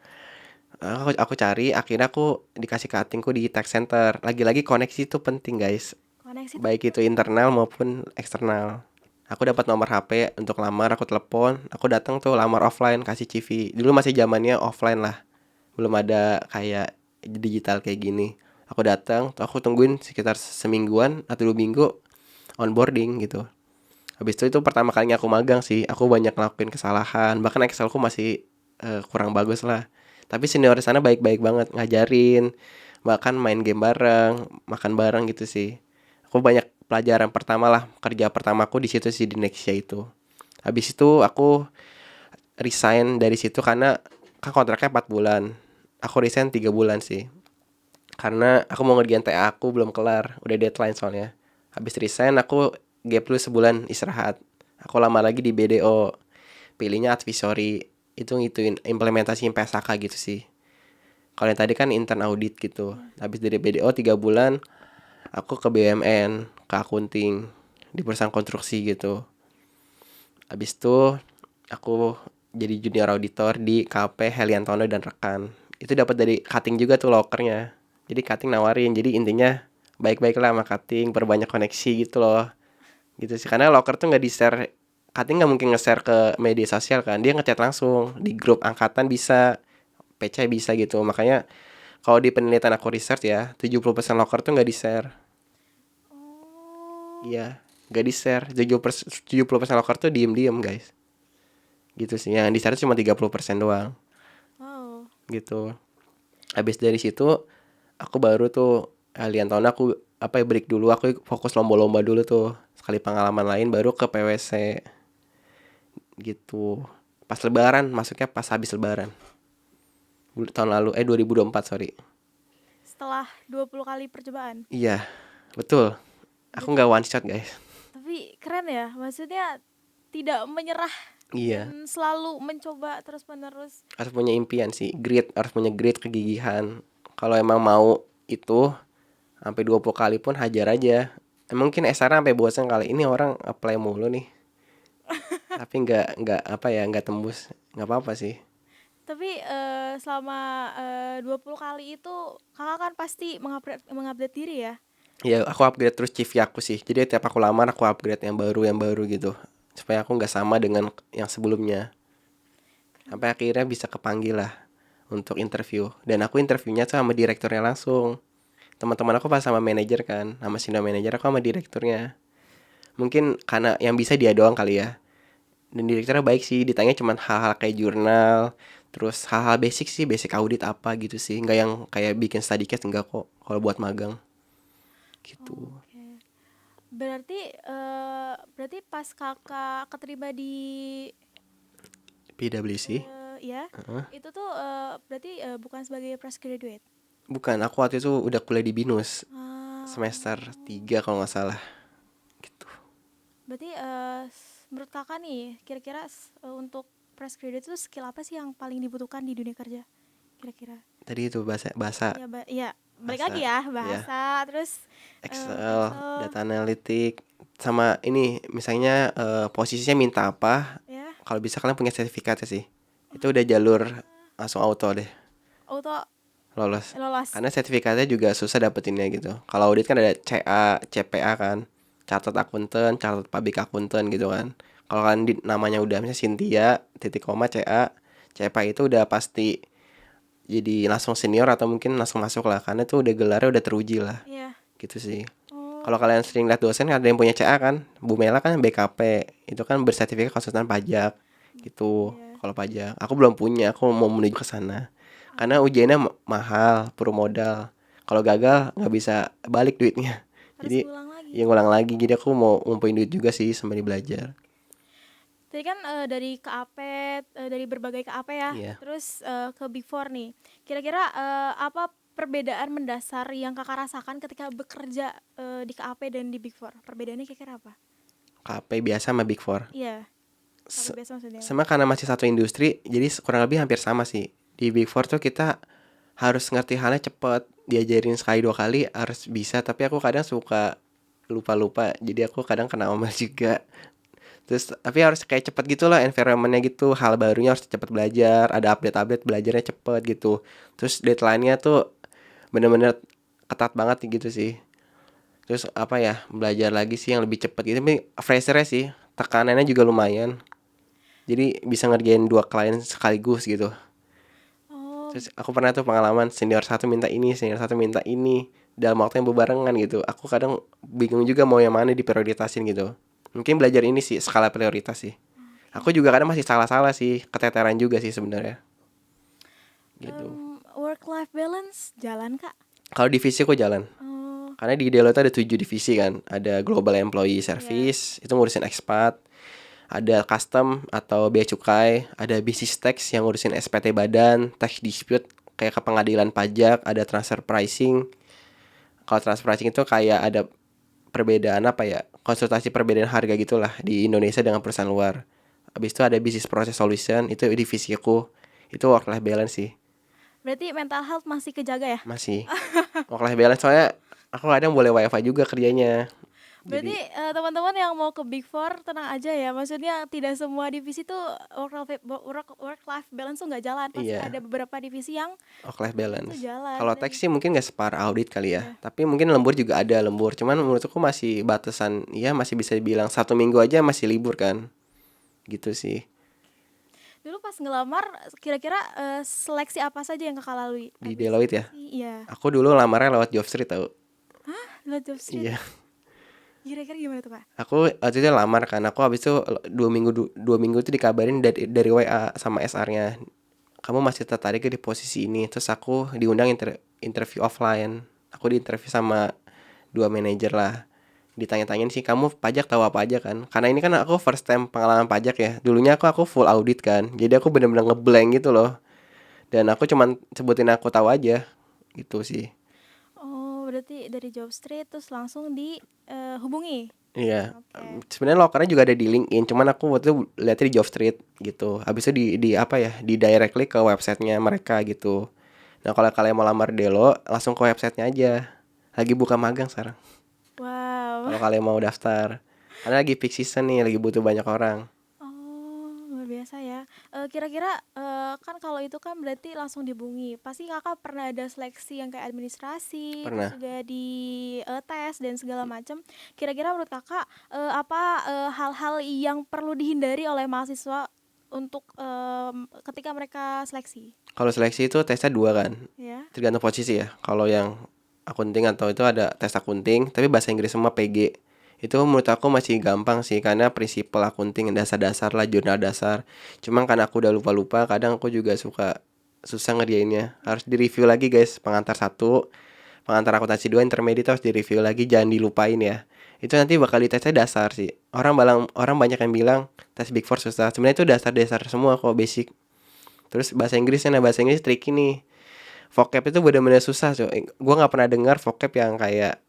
Aku cari, akhirnya aku dikasih cuttingku di tech center. Lagi-lagi koneksi itu penting guys. Koneksi itu Baik itu internal maupun eksternal. Aku dapat nomor HP untuk lamar, aku telepon, aku datang tuh lamar offline, kasih CV. Dulu masih zamannya offline lah, belum ada kayak digital kayak gini. Aku datang, tuh aku tungguin sekitar semingguan atau 2 minggu onboarding gitu. Habis itu pertama kalinya aku magang sih. Aku banyak ngelakuin kesalahan, bahkan Excelku masih kurang bagus lah. Tapi senior di sana baik-baik banget, ngajarin, bahkan main game bareng, makan bareng gitu sih. Aku banyak pelajaran pertama lah, kerja pertamaku di situ sih, di Nexia itu. Habis itu aku resign dari situ karena kan kontraknya 4 bulan. Aku resign 3 bulan sih. Karena aku mau ngerjain TA aku belum kelar, udah deadline soalnya. Habis resign aku gap dulu sebulan istirahat. Aku lama lagi di BDO. Pilihnya advisory. Itu ngituin implementasi PSAK gitu sih. Kalau yang tadi kan intern audit gitu. Habis dari BDO 3 bulan aku ke BUMN, ke accounting di perusahaan konstruksi gitu. Habis itu aku jadi junior auditor di KP Heliantono dan rekan. Itu dapat dari cutting juga tuh lokernya. Jadi cutting nawarin. Jadi intinya baik-baik lah sama cutting, perbanyak koneksi gitu loh. Gitu sih, karena loker tuh nggak di-share. Cutting nggak mungkin nge-share ke media sosial kan. Dia ngechat langsung di grup angkatan bisa, PC bisa gitu. Makanya kalau di penelitian aku research ya, 70% loker tuh nggak di-share. Oh, Iya, nggak di-share. 70% loker tuh diem-diem guys. Gitu sih. Yang di-share cuma 30% doang. wow. Gitu. Habis dari situ aku baru tuh kalian tahun aku apa ya, break dulu, aku fokus lomba-lomba dulu tuh, sekali pengalaman lain baru ke PWC gitu. Pas lebaran, masuknya pas habis lebaran tahun lalu, 2024 sorry. Setelah 20 kali percobaan. Iya betul, aku Berarti, nggak one shot guys. tapi keren ya. Maksudnya tidak menyerah Iya, dan selalu mencoba terus-menerus. harus punya impian sih, grit, harus punya grit, kegigihan. Kalau emang mau itu sampai 20 kali pun hajar aja. Mungkin SR sampai bosan kali ini orang apply mulu nih, tapi nggak apa ya, nggak tembus, nggak apa-apa sih. Tapi selama 20 kali itu kakak kan pasti mengupdate diri ya. Ya aku upgrade terus CV aku sih. Jadi tiap aku lamar aku upgrade yang baru gitu. Supaya aku nggak sama dengan yang sebelumnya. Keren Sampai banget. akhirnya bisa kepanggil lah untuk interview. Dan aku interviewnya tuh sama direkturnya langsung. Teman-teman aku pas sama manajer kan, sama senior manajer aku sama direkturnya. Mungkin karena yang bisa dia doang kali ya. Dan direkturnya baik sih, ditanya cuman hal-hal kayak jurnal, terus hal-hal basic sih, basic audit apa gitu sih. Nggak yang kayak bikin study case, enggak kok kalau buat magang gitu. Oke. Berarti pas kakak keterima di PwC. ya, Heeh. itu tuh berarti bukan sebagai fresh graduate. Bukan, aku waktu itu udah kuliah di BINUS Ah, semester 3 kalau nggak salah gitu. berarti menurut kakak nih, kira-kira untuk fresh graduate itu skill apa sih yang paling dibutuhkan di dunia kerja? Kira-kira? Tadi itu bahasa bahasa Ya, balik bahasa lagi ya, ya, bahasa, terus Excel, Excel, data analitik, sama ini misalnya posisinya minta apa. ya, Kalau bisa kalian punya sertifikatnya sih. Itu udah jalur langsung auto deh auto lolos. lolos. Karena sertifikatnya juga susah dapetinnya gitu. Kalau audit kan ada CA, CPA kan. Chartered Accountant, Chartered Public Accountant gitu kan. Kalau kalian namanya udah misalnya Cynthia, titik koma CA, CPA itu udah pasti jadi langsung senior atau mungkin langsung masuk lah. Karena itu udah gelarnya udah teruji lah. Iya. Gitu sih. Kalau Oh, kalian sering lihat dosen ada yang punya CA kan. Bu Mela kan BKP. Itu kan bersertifikat konsultan pajak gitu. iya. Kalau pajak, aku belum punya, aku mau menuju ke sana. Karena Ah, ujiannya mahal, perlu modal. Kalau gagal nggak bisa balik duitnya. harus Jadi ngulang lagi. ya ngulang lagi. Jadi aku mau ngumpulin duit juga sih sembari belajar. Tadi kan dari KAP, dari berbagai KAP ya, Iya. terus ke Big Four nih. Kira-kira apa perbedaan mendasar yang kakak rasakan ketika bekerja di KAP dan di Big Four? Perbedaannya kira-kira apa? KP biasa sama Big Four. Iya, KAP Se- biasa maksudnya. Sama karena masih satu industri, jadi kurang lebih hampir sama sih. Di Big Four tuh kita harus ngerti halnya cepet, diajarin sekali dua kali harus bisa. Tapi aku kadang suka lupa-lupa, jadi aku kadang kena omel juga. Terus tapi harus kayak cepet gitu lah environmentnya gitu, hal barunya harus cepet belajar, ada update-update belajarnya cepet gitu. Terus deadline-nya tuh bener-bener ketat banget gitu sih. Terus apa ya, belajar lagi sih yang lebih cepet gitu. Tapi fresher sih, tekanannya juga lumayan. Jadi bisa ngerjain dua klien sekaligus gitu. Oh, Terus aku pernah tuh pengalaman senior satu minta ini, senior satu minta ini dalam waktu yang berbarengan gitu. Aku kadang bingung juga mau yang mana diprioritasin gitu. Mungkin belajar ini sih skala prioritas sih. Aku juga kadang masih salah-salah sih, keteteran juga sih sebenarnya gitu. work life balance jalan kak? Kalau divisi aku jalan. Oh, Karena di Deloitte ada 7 divisi kan. Ada Global Employee ya. Service, itu ngurusin expat. Ada Custom atau bea cukai. Ada Business Tax yang ngurusin SPT badan, Tax Dispute kayak ke pengadilan pajak. Ada Transfer Pricing. Kalau Transfer Pricing itu kayak ada perbedaan apa ya, konsultasi perbedaan harga gitulah di Indonesia dengan perusahaan luar. Habis itu ada Business Process Solution, itu divisiku. Itu work life balance sih. Berarti mental health masih kejaga ya? Masih work life balance soalnya aku kadang boleh wifi juga kerjanya. Berarti Jadi teman-teman yang mau ke Big Four tenang aja ya. Maksudnya tidak semua divisi tuh work life balance tuh nggak jalan. Pasti iya, ada beberapa divisi yang work life itu balance. jalan Kalau dan teks sih mungkin gak separah audit kali ya. ya. Tapi mungkin lembur juga ada lembur. Cuman menurutku masih batasan, ya masih bisa dibilang 1 minggu aja masih libur kan. Gitu sih. Dulu pas ngelamar kira-kira seleksi apa saja yang kakak lalui? Di Deloitte ya. Iya. Aku dulu lamarnya lewat Jobstreet tau. Lihat job street. Iya. Kira-kira gimana tuh kak? Aku waktu itu lamar kan. Aku habis itu 2 minggu 2 minggu itu dikabarin dari WA sama SR-nya. Kamu masih tertarik di posisi ini. Terus aku diundang interview offline. Aku diinterview sama dua manajer lah. Ditanya-tanyain sih, kamu pajak tahu apa aja kan? Karena ini kan aku first time pengalaman pajak ya. Dulunya aku full audit kan. Jadi aku bener-bener ngeblank gitu loh. Dan aku cuman sebutin aku tahu aja. Gitu sih. Oh, berarti dari job street terus langsung dihubungi. Iya. Oke. Sebenarnya lokernya juga ada di LinkedIn, cuman aku waktu itu lihatnya di Jobstreet gitu. Habis itu di apa ya? Di directly ke websitenya mereka gitu. Nah, kalau kalian mau lamar Delo, langsung ke websitenya aja. Lagi buka magang sekarang. Wow. Kalau kalian mau daftar. Karena lagi peak season nih, lagi butuh banyak orang. Oh, luar biasa ya. Kira-kira kan kalau itu kan berarti langsung dihubungi. Pasti kakak pernah ada seleksi yang kayak administrasi, terus Pernah. juga di tes dan segala macam. Kira-kira menurut kakak apa hal-hal yang perlu dihindari oleh mahasiswa untuk ketika mereka seleksi? Kalau seleksi itu tesnya dua kan, Ya. tergantung posisi ya. Kalau yang akunting atau itu ada tes akunting, tapi bahasa Inggris semua PG. Itu menurut aku masih gampang sih, karena prinsipal akunting dasar-dasar lah, jurnal dasar. Cuma karena aku udah lupa-lupa, kadang aku juga suka susah ngerjainnya. Harus direview lagi guys, pengantar satu, pengantar akuntansi 2, intermediate harus direview lagi, jangan dilupain ya. Itu nanti bakal ditesnya dasar sih. Orang banyak yang bilang tes Big Four susah. Sebenarnya itu dasar-dasar semua kok, basic. Terus bahasa Inggrisnya, nah bahasa Inggris tricky nih. Vocab itu bener-bener susah cuy. Gue nggak pernah dengar vocab yang kayak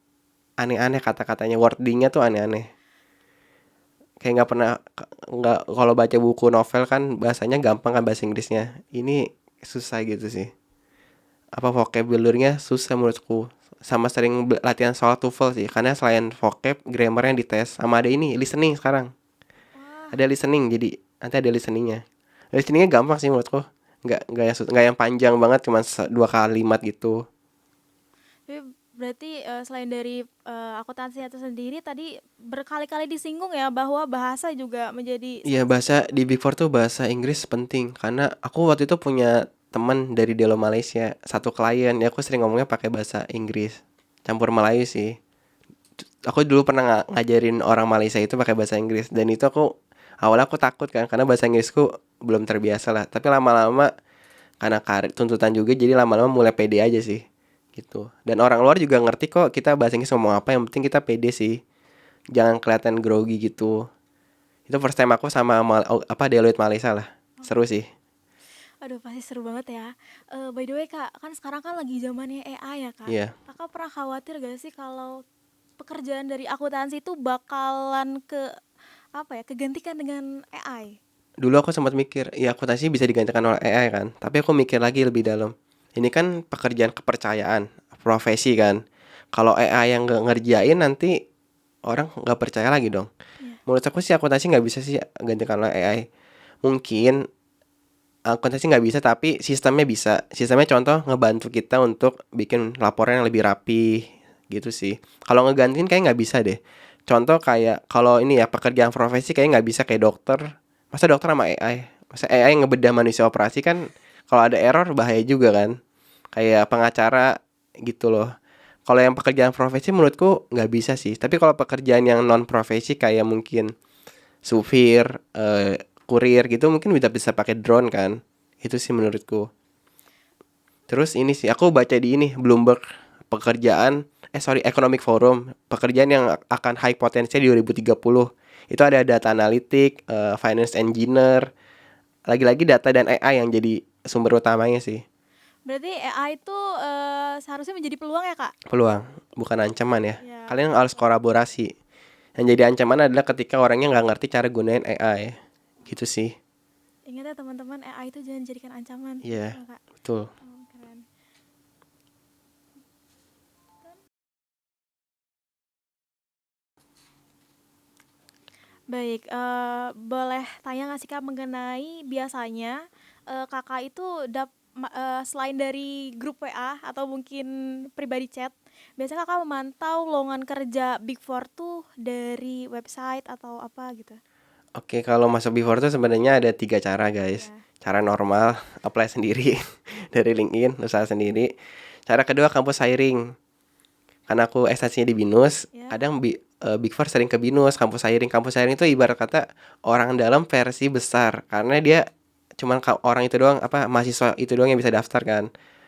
aneh-aneh, kata-katanya, wordingnya tuh aneh-aneh. Kayak nggak kalau baca buku novel kan bahasanya gampang kan bahasa Inggrisnya. Ini susah gitu sih. Apa vocabulary-nya susah menurutku. Sama sering latihan soal TOEFL sih. Karena selain vocab, grammar yang dites. Sama ada ini listening sekarang. Wah, Ada listening, jadi nanti ada listeningnya. Listeningnya gampang sih menurutku. Nggak yang panjang banget, cuma 2 kalimat gitu. tapi berarti selain dari akuntansi itu sendiri tadi berkali-kali disinggung ya bahwa bahasa juga menjadi Iya, salah bahasa satu. di Big Four tuh bahasa Inggris penting. Karena aku waktu itu punya teman dari Delo Malaysia, satu klien ya, aku sering ngomongnya pakai bahasa Inggris campur Melayu sih. Aku dulu pernah ngajarin orang Malaysia itu pakai bahasa Inggris, dan itu awalnya aku takut kan, karena bahasa Inggrisku belum terbiasa lah. Tapi lama-lama karena tuntutan juga, jadi lama-lama mulai pede aja sih gitu. Dan orang luar juga ngerti kok kita bahasa Inggris ngomong apa, yang penting kita pede sih, jangan kelihatan grogi gitu. Itu first time aku sama Deloitte Malaysia lah, seru sih. Aduh pasti seru banget ya. By the way kak, kan sekarang kan lagi zamannya AI ya kak. Iya, Kakak pernah khawatir gak sih kalau pekerjaan dari akuntansi itu bakalan kegantikan dengan AI? dulu aku sempat mikir ya akuntansi bisa digantikan oleh AI kan, tapi aku mikir lagi lebih dalam. Ini kan pekerjaan kepercayaan, profesi kan. Kalau AI yang nggak ngerjain, nanti orang nggak percaya lagi dong. Iya. Menurut aku sih akuntansi nggak bisa sih gantikan oleh AI. Mungkin akuntansi nggak bisa, tapi sistemnya bisa. Sistemnya contoh ngebantu kita untuk bikin laporan yang lebih rapi gitu sih. Kalau ngegantiin kayak nggak bisa deh. Contoh kayak kalau ini ya pekerjaan profesi kayak nggak bisa kayak dokter. Masa dokter sama AI? Masa AI ngebedah manusia operasi kan, kalau ada error bahaya juga kan. Kayak pengacara gitu loh. Kalau yang pekerjaan profesi menurutku nggak bisa sih. Tapi kalau pekerjaan yang non profesi kayak mungkin supir, kurir gitu, mungkin bisa pakai drone kan. Itu sih menurutku. Terus ini sih aku baca di ini Bloomberg, Economic Forum, pekerjaan yang akan high potensial di 2030. Itu ada data analitik, finance engineer, lagi-lagi data dan AI yang jadi sumber utamanya sih. Berarti AI itu seharusnya menjadi peluang ya kak? Peluang, bukan ancaman ya. Ya Kalian harus betul. kolaborasi. Yang jadi ancaman adalah ketika orangnya nggak ngerti cara gunain AI. Gitu sih. Ingat ya teman-teman, AI itu jangan jadikan ancaman. Iya, Ya, kak. betul. Oh, keren. Baik, boleh tanya nggak sih kak mengenai biasanya kakak itu selain dari grup WA atau mungkin pribadi chat, biasanya kakak memantau lowongan kerja Big Four tuh dari website atau apa gitu? Oke, kalau masuk Before tuh sebenarnya ada 3 cara guys. Ya, Cara normal, apply sendiri dari LinkedIn, usaha sendiri. Cara kedua, kampus hiring. Karena aku ekstensinya di BINUS, ya, kadang Big Four sering ke BINUS, kampus hiring. Kampus hiring itu ibarat kata orang dalam versi besar, karena dia cuman orang itu doang, mahasiswa itu doang yang bisa daftar kan.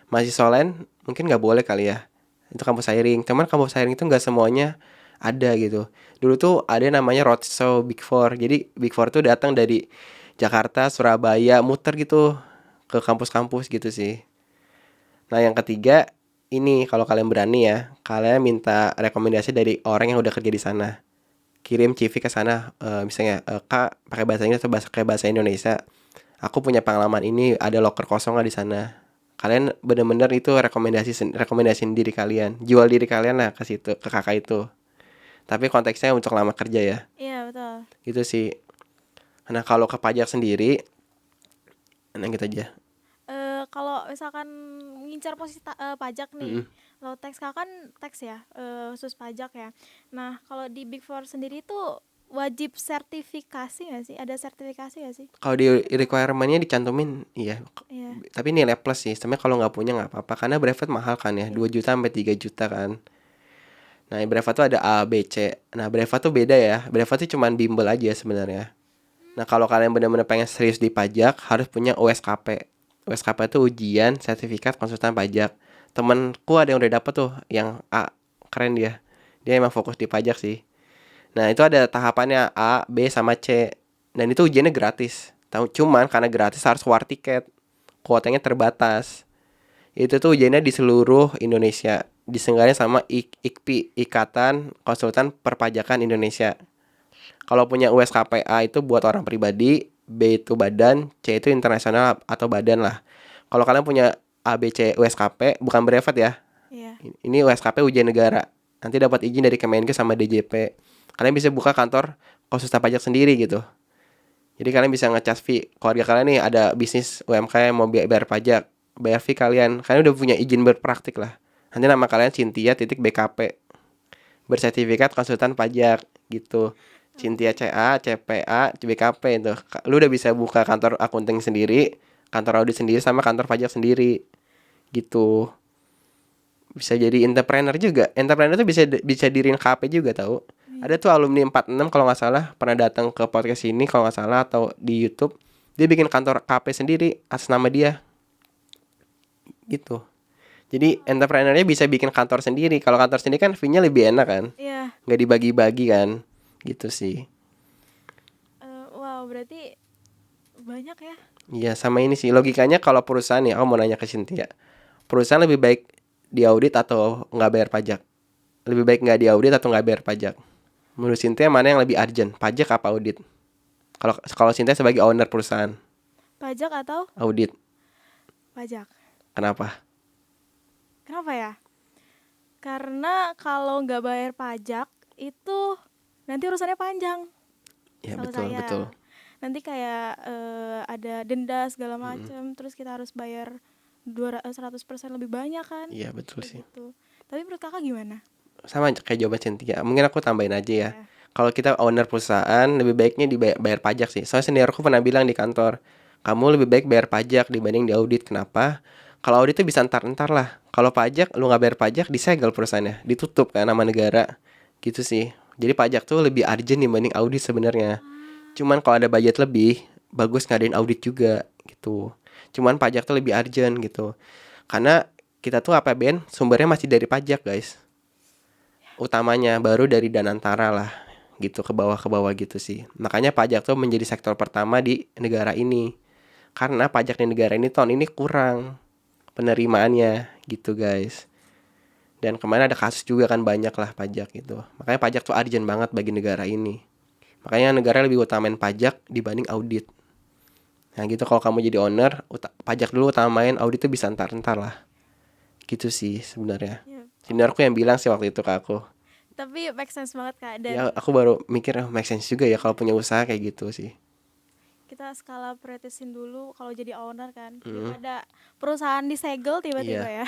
Mahasiswa lain mungkin nggak boleh kali ya. Itu kampus hiring. Cuman kampus hiring itu nggak semuanya ada gitu. Dulu tuh ada namanya roadshow Big Four. Jadi Big Four tuh datang dari Jakarta, Surabaya, muter gitu ke kampus-kampus gitu sih. Nah, yang ketiga ini, kalau kalian berani ya, kalian minta rekomendasi dari orang yang udah kerja di sana. Kirim CV ke sana, misalnya, Kak, pakai bahasa Inggris atau pakai bahasa Indonesia. Aku punya pengalaman ini, ada loker kosong nggak di sana? Kalian bener-bener itu rekomendasiin diri kalian, jual diri kalian lah ke situ, ke kakak itu. Tapi konteksnya untuk lama kerja ya, iya betul. gitu sih. Nah, kalau ke pajak sendiri, Nah gitu aja. Kalau misalkan ngincar posisi pajak nih, Mm-mm. kalau tax Kakak kan tax ya, khusus pajak ya. Nah, kalau di Big Four sendiri tuh wajib sertifikasi nggak sih? Ada sertifikasi nggak sih? Kalau di requirement-nya dicantumin, iya. Iya, Tapi nilai plus sih. Sebenarnya kalau nggak punya nggak apa-apa, karena brevet mahal kan ya, iya. 2 juta sampai 3 juta kan. Nah, brevet tuh ada A, B, C. Nah, brevet tuh beda ya. Brevet tuh cuman bimbel aja sebenarnya. Nah, kalau kalian benar-benar pengen serius di pajak, harus punya USKP. USKP itu ujian sertifikat konsultan pajak. Temenku ada yang udah dapet tuh, yang A, keren dia. Dia emang fokus di pajak sih. Nah, itu ada tahapannya A, B, sama C. Dan itu ujiannya gratis. Cuman karena gratis harus war tiket. Kuotanya terbatas. Itu tuh ujiannya di seluruh Indonesia. Diselenggarain sama IKPI, Ikatan Konsultan Perpajakan Indonesia. Kalau punya USKPA itu buat orang pribadi, B itu badan, C itu internasional atau badan lah. Kalau kalian punya A, B, C, USKP, bukan brevet ya. Iya. Ini USKP ujian negara. Nanti dapat izin dari Kemenkeu sama DJP. Kalian bisa buka kantor konsultan pajak sendiri gitu. Jadi kalian bisa ngecas fee. Keluarga kalian nih ada bisnis UMKM mau bayar pajak, bayar fee kalian. Kalian udah punya izin berpraktik lah. Nanti nama kalian Cynthia titik BKP, bersertifikat konsultan pajak gitu. Cynthia CA, CPA, BKP itu. Lu udah bisa buka kantor akunting sendiri, kantor audit sendiri sama kantor pajak sendiri gitu. Bisa jadi entrepreneur juga. Entrepreneur tuh bisa diriin KP juga tahu. Iya. Ada tuh alumni 46 kalau nggak salah pernah datang ke podcast ini kalau nggak salah atau di YouTube. Dia bikin kantor KP sendiri atas nama dia gitu. Jadi entrepreneurnya bisa bikin kantor sendiri. Kalau kantor sendiri kan fee-nya lebih enak kan. Iya. Nggak dibagi-bagi kan. Gitu sih. Wow, berarti banyak ya. Iya sama ini sih logikanya kalau perusahaan ya. Aku mau nanya ke Cynthia. Perusahaan lebih baik diaudit atau nggak bayar pajak? Lebih baik nggak diaudit atau nggak bayar pajak? Menurut Cynthia mana yang lebih urgent? Pajak apa audit? Kalau kalau Cynthia sebagai owner perusahaan, Pajak atau audit. pajak? Kenapa? Kenapa ya? Karena kalau nggak bayar pajak itu nanti urusannya panjang. Ya Setahu betul saya. betul. Nanti kayak ada denda segala macam, terus kita harus bayar 100% lebih banyak kan? Iya betul Kayak sih. gitu. Tapi menurut Kakak gimana? Sama kayak jawaban Cynthia. Mungkin aku tambahin aja ya. Ya. Kalau kita owner perusahaan lebih baiknya bayar pajak sih. Soalnya seniorku pernah bilang di kantor, kamu lebih baik bayar pajak dibanding diaudit. Kenapa? Kalau audit itu bisa entar-entar lah. Kalau pajak lu nggak bayar pajak disegel perusahaannya, ditutup kan nama negara. Gitu sih. Jadi pajak tuh lebih urgent dibanding audit sebenarnya. Cuman kalau ada budget lebih, bagus ngadain audit juga gitu. Cuman pajak tuh lebih urgent gitu. Karena kita tuh APBN sumbernya masih dari pajak, guys. Utamanya baru dari Danantara lah gitu ke bawah gitu sih. Makanya pajak tuh menjadi sektor pertama di negara ini. Karena pajak di negara ini tahun ini kurang penerimaannya gitu, guys. Dan kemarin ada kasus juga kan banyak lah pajak gitu. Makanya pajak tuh urgent banget bagi negara ini. Makanya negara lebih utamain pajak dibanding audit. Nah gitu kalau kamu jadi owner, pajak dulu utamain, audit tuh bisa entar-entar lah. Gitu sih sebenarnya. Ya. Seniorku yang bilang sih waktu itu ke aku. Tapi make sense banget Kak, Ya dan aku baru mikir make sense juga ya kalau punya usaha kayak gitu sih. kita skala prioritasin dulu kalau jadi owner kan, daripada perusahaan disegel tiba-tiba Iya. ya.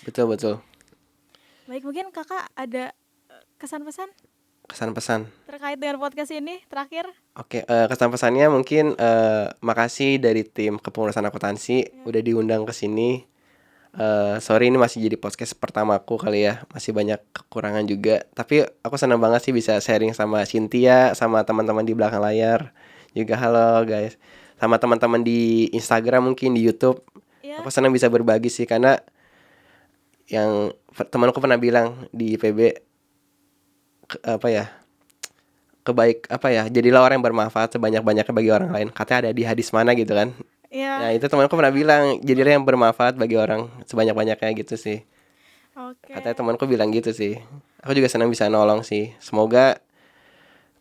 Betul betul. Baik, mungkin Kakak ada kesan pesan Kesan pesan. terkait dengan podcast ini terakhir? Oke, kesan pesannya mungkin makasih dari tim kepengurusan akuntansi udah diundang ke sini. Sorry ini masih jadi podcast pertamaku kali ya, masih banyak kekurangan juga. Tapi aku senang banget sih bisa sharing sama Cynthia, sama teman-teman di belakang layar. Juga halo guys, sama teman-teman di Instagram mungkin di YouTube. Ya. Aku senang bisa berbagi sih karena yang temanku pernah bilang di IPB apa ya, kebaik apa ya, jadilah orang yang bermanfaat sebanyak-banyaknya bagi orang lain. Katanya ada di hadis mana gitu kan. Ya. Nah itu temanku pernah bilang jadilah yang bermanfaat bagi orang sebanyak-banyaknya gitu sih. Oke. Katanya temanku bilang gitu sih. Aku juga senang bisa nolong sih. Semoga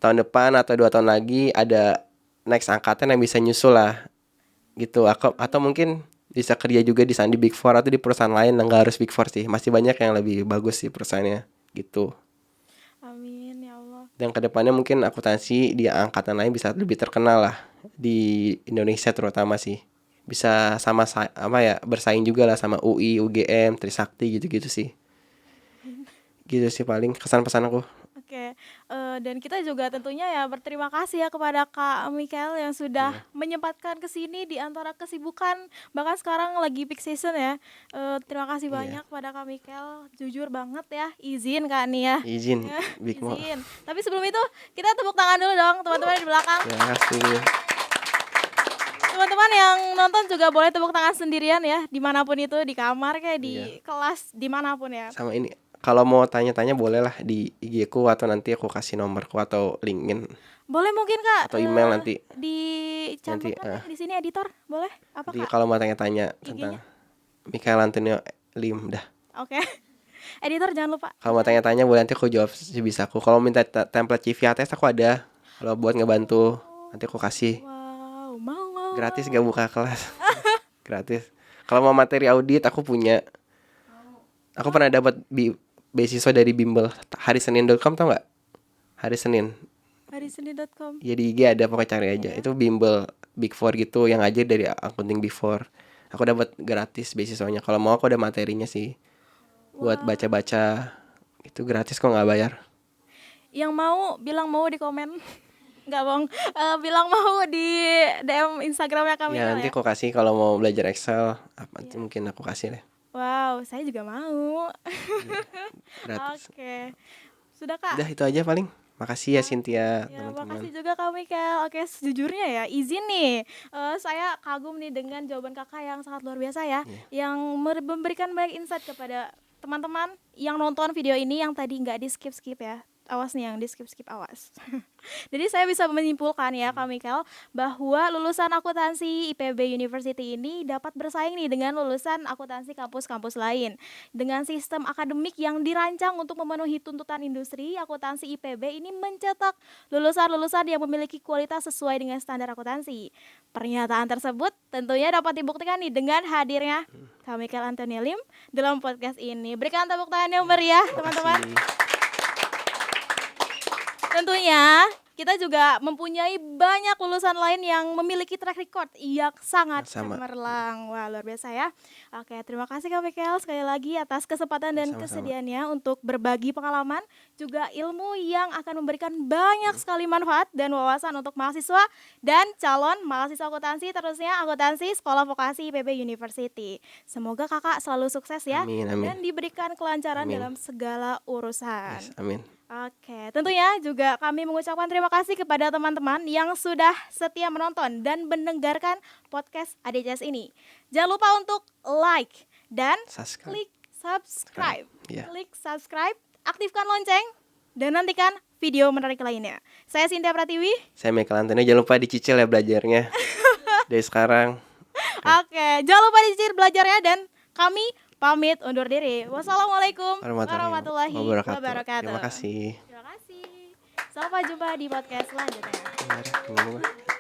tahun depan atau 2 tahun lagi ada next angkatan yang bisa nyusul lah gitu. Atau mungkin bisa kerja juga di sana di Big Four atau di perusahaan lain, nggak harus Big Four sih. Masih banyak yang lebih bagus sih perusahaannya gitu. Amin ya Allah. Dan kedepannya mungkin akuntansi di angkatan lain bisa lebih terkenal lah di Indonesia terutama sih. bisa bersaing juga lah sama UI, UGM, Trisakti gitu-gitu sih. Gitu sih paling kesan-pesan aku. Oke, dan kita juga tentunya ya berterima kasih ya kepada Kak Mikael yang sudah menyempatkan ke sini di antara kesibukan, bahkan sekarang lagi peak season ya. Terima kasih banyak kepada Kak Mikael, jujur banget ya, izin Kak nih ya. Izin, Big Mo. Izin. Tapi sebelum itu kita tepuk tangan dulu dong teman-teman di belakang. Terima kasih. Teman-teman yang nonton juga boleh tepuk tangan sendirian ya, dimanapun itu, di kamar kayak di kelas, dimanapun ya. Sama ini, kalau mau tanya-tanya boleh lah di IG ku atau nanti aku kasih nomorku atau linkin Boleh mungkin Kak, atau email nanti. dicantumkan di sini editor, boleh? Apa Jadi Kak? kalau mau tanya-tanya tentang Mikael Antonio Lim dah. Oke. Editor jangan lupa. Kalau mau tanya-tanya boleh, nanti aku jawab sebisaku. Kalau minta template CV ATS aku ada. Kalau buat ngebantu nanti aku kasih. Wow, mau. Gratis, gak buka kelas. Gratis. Kalau mau materi audit aku punya. Aku pernah dapat beasiswa dari Bimbel. Harisenin.com tau nggak? Hari Senin. Harisenin.com. Ya di IG ada, pokoknya cari aja. Itu Bimbel Big Four gitu yang ngajar dari accounting Big Four. Aku dapat gratis beasiswanya. Kalau mau aku ada materinya sih. Buat baca-baca. Itu gratis kok, nggak bayar. Yang mau bilang mau di komen. Nggak bohong. Bilang mau di DM Instagramnya kami Ya nanti aku kasih kalau mau belajar Excel apa mungkin aku kasih deh. Wow, saya juga mau. Gratis. Oke. Sudah Kak? Udah itu aja paling. Makasih ya Cynthia, Ya, teman-teman. makasih juga Kak Mikael. Oke, sejujurnya ya, izin nih. Saya kagum nih dengan jawaban Kakak yang sangat luar biasa ya, yang memberikan banyak insight kepada teman-teman yang nonton video ini yang tadi nggak di skip-skip ya. Awas nih yang di skip-skip, awas. Jadi saya bisa menyimpulkan ya Kak Mikael bahwa lulusan akuntansi IPB University ini dapat bersaing nih dengan lulusan akuntansi kampus-kampus lain. Dengan sistem akademik yang dirancang untuk memenuhi tuntutan industri, akuntansi IPB ini mencetak lulusan-lulusan yang memiliki kualitas sesuai dengan standar akuntansi. Pernyataan tersebut tentunya dapat dibuktikan nih dengan hadirnya Kak Mikael Antonio Lim dalam podcast ini. Berikan tepuk tangan yang meriah teman-teman. Tentunya kita juga mempunyai banyak lulusan lain yang memiliki track record yang sangat cemerlang. Wah, luar biasa ya. Oke, terima kasih Kak Mikael sekali lagi atas kesempatan dan kesediaannya untuk berbagi pengalaman, juga ilmu yang akan memberikan banyak sekali manfaat dan wawasan untuk mahasiswa dan calon mahasiswa akuntansi, terusnya akuntansi Sekolah Vokasi IPB University. Semoga Kakak selalu sukses ya. Amin. Dan diberikan kelancaran dalam segala urusan. Amin. Oke, tentunya juga kami mengucapkan terima kasih kepada teman-teman yang sudah setia menonton dan mendengarkan podcast ADCS ini. Jangan lupa untuk like dan klik subscribe. Klik subscribe, aktifkan lonceng, dan nantikan video menarik lainnya. Saya Cynthia Pratiwi. Saya Mikael Antonio, jangan lupa dicicil ya belajarnya. Dari sekarang. Oke, jangan lupa dicicil belajarnya dan kami pamit undur diri. Wassalamualaikum warahmatullahi wabarakatuh. Terima kasih. Sampai jumpa di podcast selanjutnya.